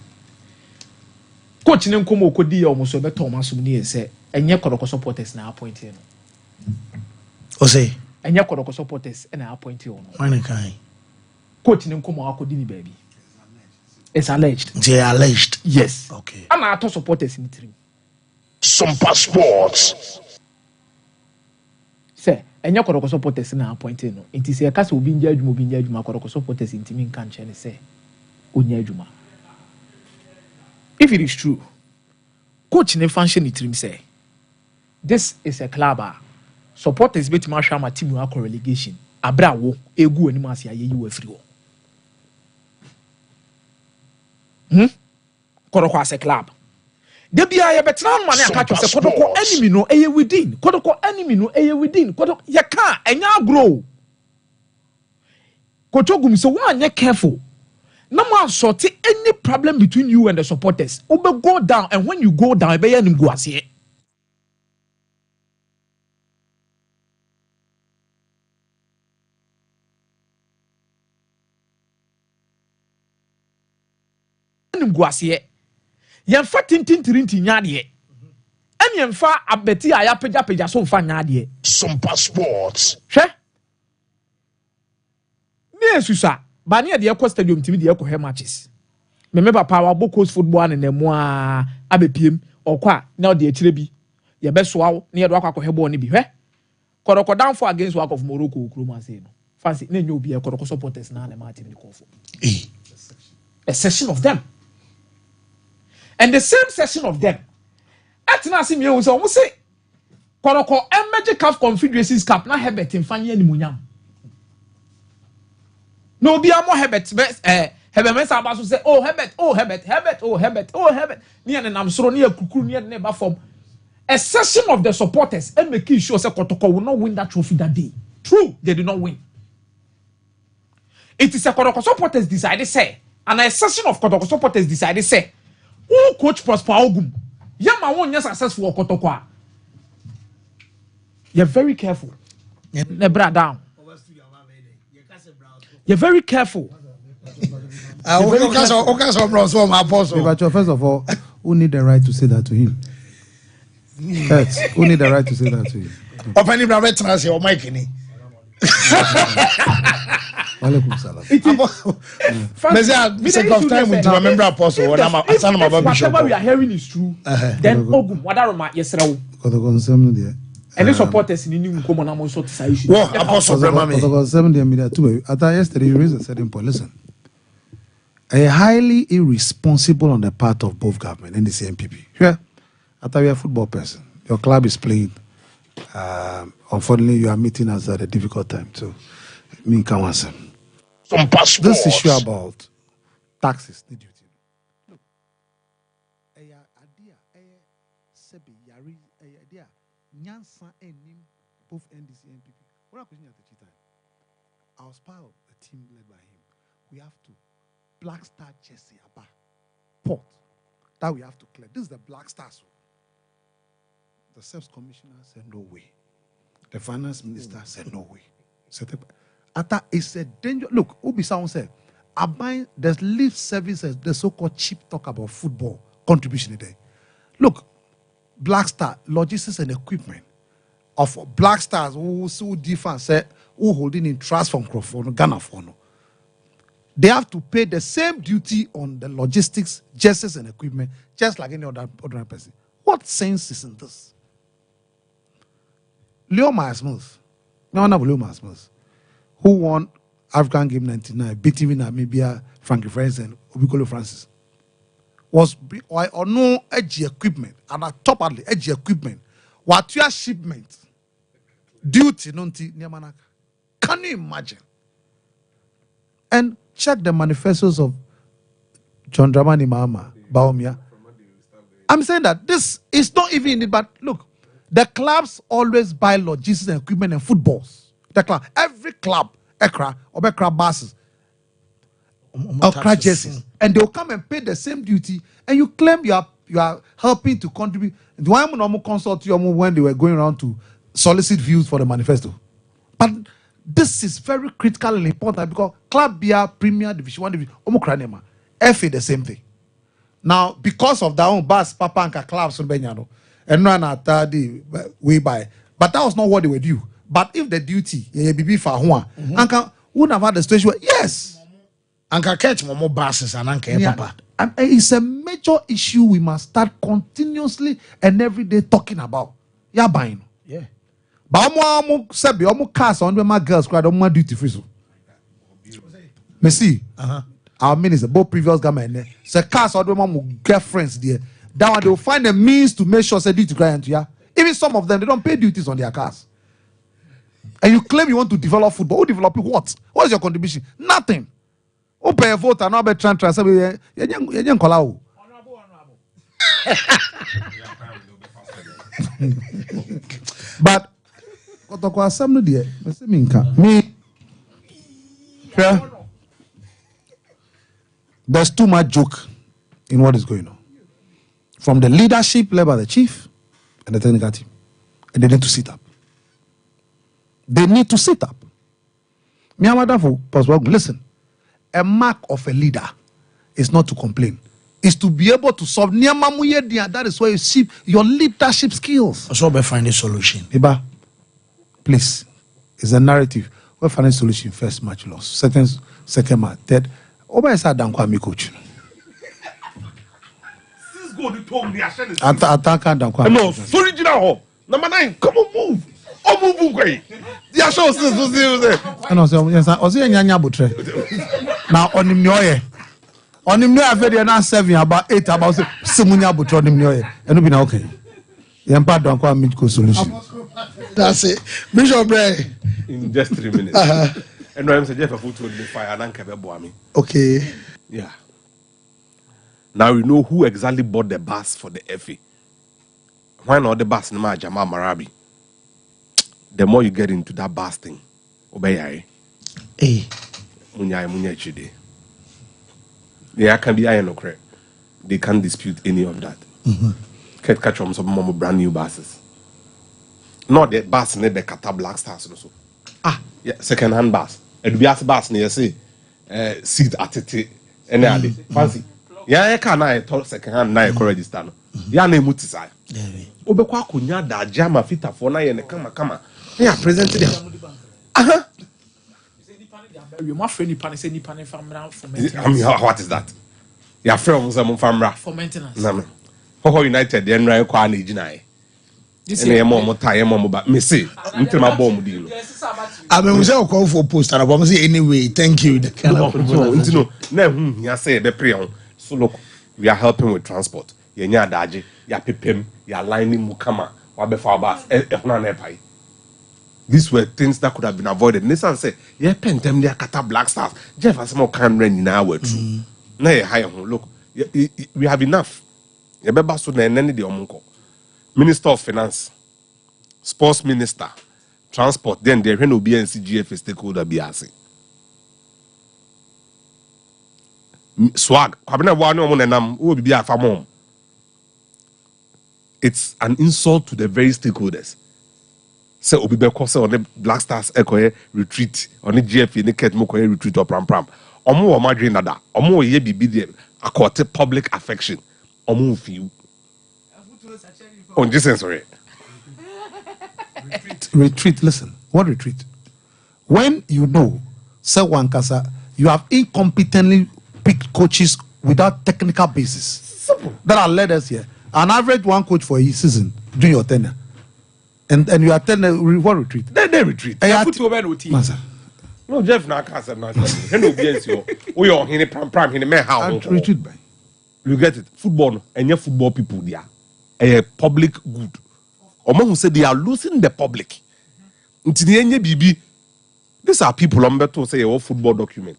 Coach ne nkomo kodi ya omo so beto omo asum ni se enye Kotoko supporters na appoint no. O say enye Kotoko supporters na appoint no. Why kai? Coach ne nkomo akodi ni baby. It's alleged. They are alleged. Yes. Okay. I'm not supporters in team. Sompa sports. Say, and your Kotoko supporters na appointed no. It is a case of being judged, Kotoko supporters in team can't say. Unyajuma. If it is true, coach ne function in team say. This is a club. Supporters bet marshal my team will relegation. Abrawo, egu ani masi aye you free. Kotoko as a club. Debia ya betran mane aka say Kotoko enemy no eye within. Kotoko enemy no eye within. Kotoko ya ka enya grow. Kotogum so one ye careful. No more sort any problem between you and the supporters. Obe go down, and when you go down, ebe yanim go asiye. Yanim go asiye. Yemfa tintintirinti nyadiye. Eni yemfa abeti aya peja so mfa nyadiye. Sompa Sports. Hwe? Ne susa. Bani ya diye kwa stadium timi diye kwa he matches. Me papa wa bo coast football ne nemu a abepiem okwa na de akire bi ye be so awo ne ye do akwa he ball ne bi hwe koroko down for against work of Morocco okuro say no fancy na nyo bi e koroko supporters na na team ni kofo a section of them and the same section of them atina asim ye wo say koroko emerge CAF Confederations Cup na Herbert mfanye animunyam no bi amo Herbert Herbert Mensah Abasu say, oh Herbert. Ni and I'm sure near Kuku near never form. A session of the supporters and making sure say Kotoko will not win that trophy that day. True, they did not win. It is a Kotoko supporters decided say, and a session of Kotoko supporters decided say, who coach Prosper Ogum? Yama won yes successful Kotoko. You're very careful. Nebra down. You're very careful. First of all, who need the right to say that to him? First, who need the right to say that to him? Opening the right to say, "Oh, Mike, ni." Walaikum salam. Whatever we are hearing is true. Then Ogum, wadaroma yesrewo. And the supporters in New Common so to say, well, Apostle yesterday you raised a certain point. Listen, a highly irresponsible on the part of both government and the CNPP. Yeah, after you're a football person, your club is playing. Unfortunately, you are meeting us at a difficult time. So, me can answer. This issue about taxes, the duty. Look, Nyansa and Nim, both NDC and NPP. What are question at the time? I was part of a team led by him. We have to Black Star Jesse Abba port that we have to clear. This is the Black Stars. The Service Commissioner said no way. The Finance Minister said no way. Ata is a danger. Look, Ubi Sound said, there's lift services, the so-called cheap talk about football contribution today. Look, Black Star logistics and equipment of Black Stars who defense who holding in trust from Crawford, Ghana for no. They have to pay the same duty on the logistics, jerseys and equipment, just like any other ordinary person. What sense is in this? Leo Myers-Mills, who won African Game 99, beating in Namibia, Frankie Francis and Obikolo Francis, was or no edgy equipment and a top of the edgy equipment. What your shipment duty nonti Niamanaka. Can you imagine? And check the manifestos of John Dramani Mahama, Baumia. I'm saying that this is not even in it, but look, the clubs always buy logistics and equipment and footballs. The club, every club, Ekra, Obekra buses, Okra jerseys, and they'll come and pay the same duty, and you claim you are helping to contribute. Why am I consult you when they were going around to solicit views for the manifesto? But this is very critical and important because Club Bia Premier Division 1 Division Omukranema, FA the same thing. Now, because of their own bus, Papa and clubs from Benyano, and run at we buy, but that was not what they were due. But if the duty, be for one, Anka wouldn't have had the situation. Yes, Anka catch more buses and Anka Papa. It's a major issue we must start continuously and every day talking about. Yeah, buying. Yeah. But I'm sabi I'm cast on my girls cried on my duty free. Messi, our minister, both previous government, say cast on my girlfriends there. That one they will find a means to make sure say duty client. Yeah, even some of them they don't pay duties on their cars. And you claim you want to develop football. Who develop what? What is your contribution? Nothing. Who pay a vote and not be trying to say you call But Kotoko assembly there, me. There's too much joke in what is going on. From the leadership led by the chief and the technical team. And they need to sit up. They need to sit up. Listen, a mark of a leader is not to complain. It's to be able to solve. That is where you see your leadership skills. Also, we find a solution. Iba, please. It's a narrative. We find a solution. First match loss. Second match. Third. Oba is a dankwa mi coach. Attacker dankwa. No, original. Number 9. Come on, move. Oh, move, great. Yeah, show us. No, so yes, I was nyanya butre. Now on him nyoye. On him nyoye afedi na 7 about 8 about simunya butre on him nyoye. Eno bi na okay. Yempa dankwa mi coach solution. That's it. Bishop Bray. In just 3 minutes. And I'm saying Jeff put me fire and Kebe Boami. Okay. Yeah. Now we know who exactly bought the bus for the FA. Why not the bus Nama Jamal Marabi? The more you get into that bus thing, obey. Munya chide. There can be iron or they can't dispute any of that. Can't catch on some more brand new buses. Not the bus near the Qatar Black Stars also. Yeah, second hand bus. It be as bus near say seat at it any fancy. Yeah, I can't I thought second hand na register. Yeah, name mutisai. Obekwa kunya da jama fita for na ye ne kama. Yeah, present there. I mean, what is that? Your friend was a farmer for maintenance. How United the NRA kwa na ejina. This is more time but me say until my bomb deal. I mean, we say call for post and I want to say anyway. Thank you. You say be pray. So look, we are helping with transport. You nya daje, ya pepem, ya lining mukama, wa be for bus. These were things that could have been avoided. Nissan say, yeah, pen them they Qatar Black Stars. Jeff has more can run in our true. Nay, higher look, we have enough. You better so na any the omunko. Minister of Finance, Sports Minister, Transport, then there will be NCGF stakeholder BRC. Swag, it's an insult to the very stakeholders. Say Obibe Kose on the Black Stars Ekoye retreat, on the GF in the Ket Mokoye retreat or Pram. Omo Madrid nada, Omo ye bibi the akote public affection. Omo few. On this sensory. Retreat, listen. What retreat? When you know, say Wankasa, you have incompetently picked coaches without technical basis. Simple. That are led us here. An average one coach for a season during your tenure. And you attend what retreat? They retreat. Put over the team. No, Jeff Nakasa, we are in a pram in a man house. Retreat by. You get it. Football and your football people there. A public good. Omo who said they are losing the public. These are people on to say a football document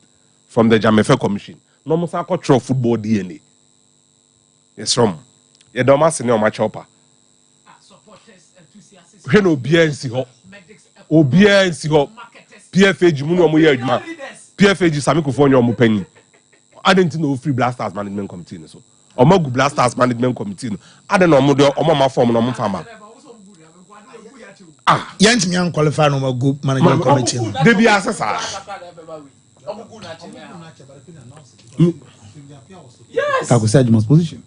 from the Jamefe Commission. No more cultural football DNA. Yes, from. You don't must know my chopper. We no BNC ho. OBNC ho. PFAG munu omo ye adwuma. PFAG sami ko fo nyo penny. I didn't know free Blasters management committee so. Omo Blasters management committee no. I don't know omo ma form no omo farmer. Yent me qualify no go management committee. They be assessor. Yes. I could say Jim's position.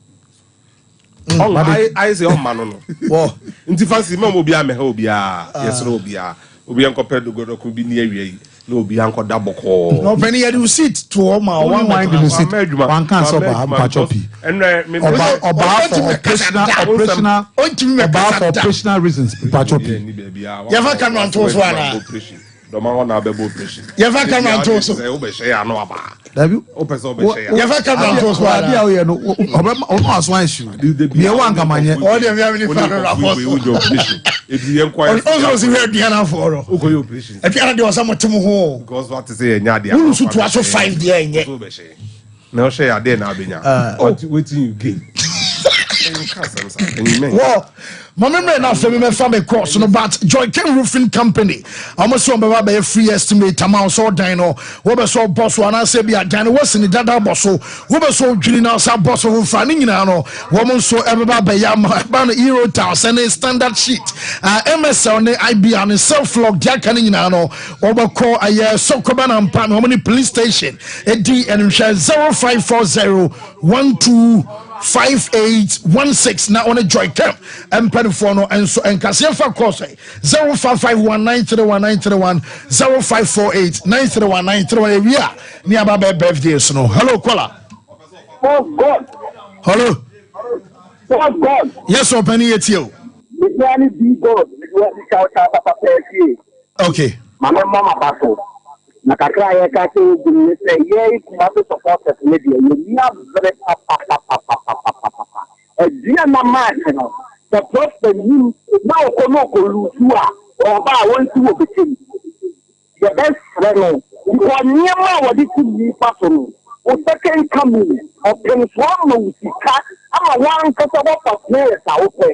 I say on man no. Oh, nti fancy me obi a me ha obi a. Yes no obi a. Obi an compared to go could be near we. No obi an ko daboko. No penny you sit to all my one mind you sit. One can so ba choppy. And me about operational reasons ba choppy. You ever come on to us one. The man want to be operation. You ever come on to us? You ever come on to us? Almost one issue. You want come on here? All them have any father rapport. If you inquire, also see where Diana for. Who you operation? If you are there some to move. Because what to say Nyadia. Who should to also 5 there in there. No share there now be nya. What waiting you gain? Well, my memory now for me, my family course, no, but Joy King Roofing Company. Almost one by a free estimate amount so dino, what so boss one I say be a Dino was in the data boss, what so drilling out some boss of finding in ano, woman so ever by Yama, Euro Towers and a standard sheet. MSL on the IB and a self log Jack and in ano, over call a year so command and pan, how many police station, a D and share 0540125816 now on a Joy Camp and Penifono and so and Cassiafa Course 0551931931 0548931931 yeah near Baba birthday so hello Kola. Oh God. Hello. Oh God. Yes, open it you. Okay. Mama Basso. Nakakra ya kati ugumne se ye kumato support media ye niya very dia na man no the prophet you now kono ko lutua o ba won ti wo bitin the best friend ko niya wodi ti ni paso no o second coming o transform no sika ama wan ka so ba players a o pe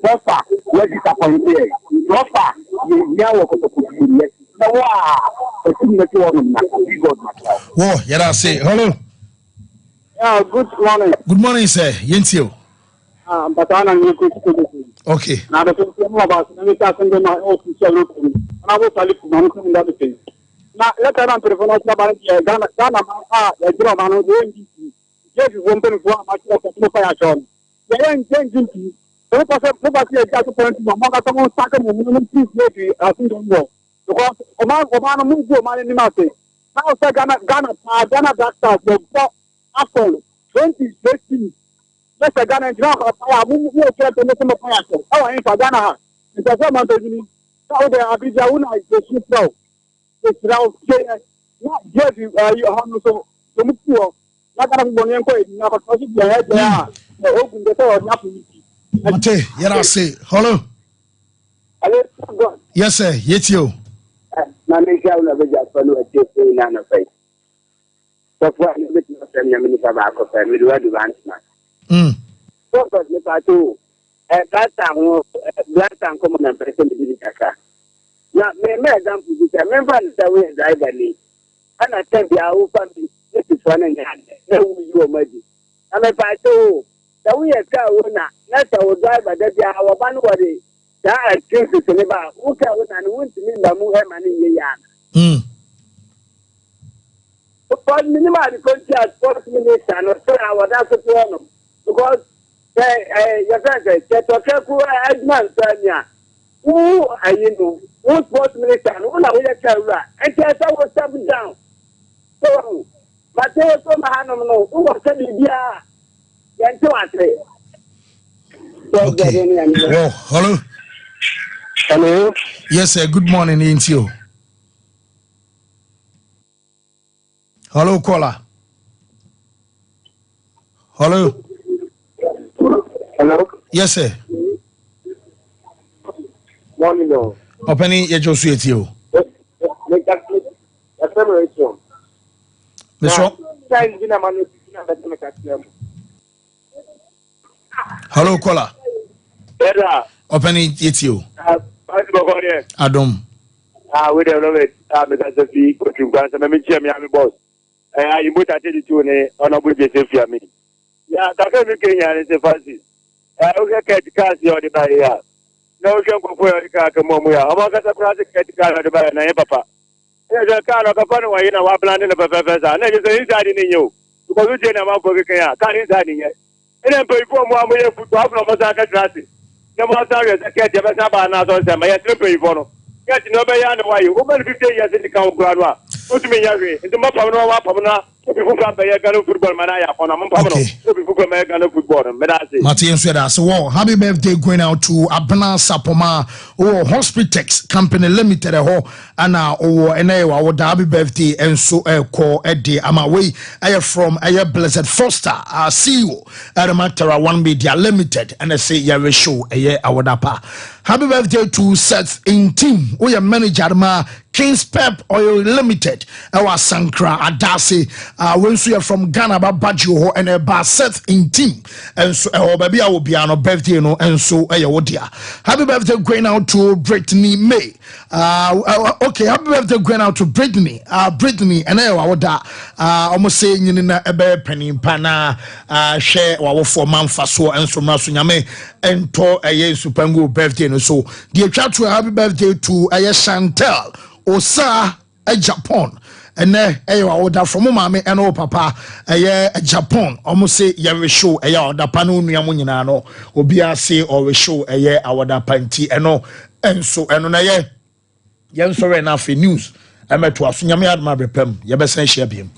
profa we disappoint ye profa ye niya wo ko to ku ni Whoa, yeah, say hello. Yeah, good morning. Good morning, sir. Yentio. But I am okay. Now the problem about let me start sending my official look. And I will tell you from that thing. Now let us run to the phone about Ghana, the drama, no doing this. Yes, you won't be for much of the fire John. They ain't changing to. So nobody has got to point to my mother, someone stuck in the minimum maybe I think don't know. Because Obama moved to money in Mate. Now, Ghana Black Stars will go after 2016. Let's say Ghana and Ghana fire, we will get the nation of fire. Our aim for Ghana. It's a government of the Saudi Arabia, is the ship now. It's now, not just you have so much more. Not going to go in, never touch your head there. Open the door, nothing. Mate, yeah, say hello. Yes, sir. Yet you. Managerial na beja follow a tape in an affair. So far, you get no family minister back of family advancement. So, but the tattoo at that time, black time common and person to be Kaka. Now, may example, you can remember the way driver me. And I tell you, I will find this is one and no, you are magic. And if I told the way a car owner, not our driver, that they are our one way. That things is about who can and want to mean the Muhammad in Yan. But minimal contract 40 minutes and or so hour that's a problem. Because your friend said, Ketoku Edmund Sanya, who are you know, who 40 minutes and all of the camera, and Keta was stepping down. So, but they were from Hanno, who was telling you, okay. Oh, hello. Hello. Yes, sir. Good morning, Intio. Hello, caller. Hello. Hello. Yes, sir. Morning, no. Opening your Josuetio. Hello, caller. Opening it you. Adam. We don't know it. Because of the coaching class, and I'm a boss. I put at it to an honorable Jesse me. Yeah, that's a Kenya is a fancy. I will get the car the barrier. No, you can go for a car, come on. I'm not going to get the car the barrier, and papa. There's a car of a fun way in our plan in the professor, and there is an inside in you. Because we didn't have a Kenya, can't inside in it. And then perform 1 million foot off from Masaka Trassi. No more sorry, I can't have a Saba now, so I have to pay for. Get no beyond why you over 15 years in the Count Granwa. Put me away. It's a Mapana, Pamana, people from the football Manaya on a Mapano, people from American football. Martin said, so happy birthday going out to Abna Sapoma or Hospitex Company Limited, and now or happy birthday and so call a day. I'm away. I am from a Blessed Foster, our CEO at a matter of 1 Media Limited, and I say, yeah, show a year. Happy birthday to Seth in team. We are manager King's Pep Oil Limited ewa Sankra Adase when so you from Ghana ba Bajo and a bar set in team and so baby I will be on birthday no and so wodia. Happy birthday going out to Brittany May. Okay, happy birthday going out to Brittany and woda almost saying in ebe penny pana share wa for manfa so and so maso nyame ento supango birthday no so the chat to happy birthday to Chantel Osa Japan and woda from mama and papa Japan almost say ye show da panu nuamu nyina no obi ase or show awada panti and so na yen sorry enough news emeto aso nyame adma brepam ye besen hia biem.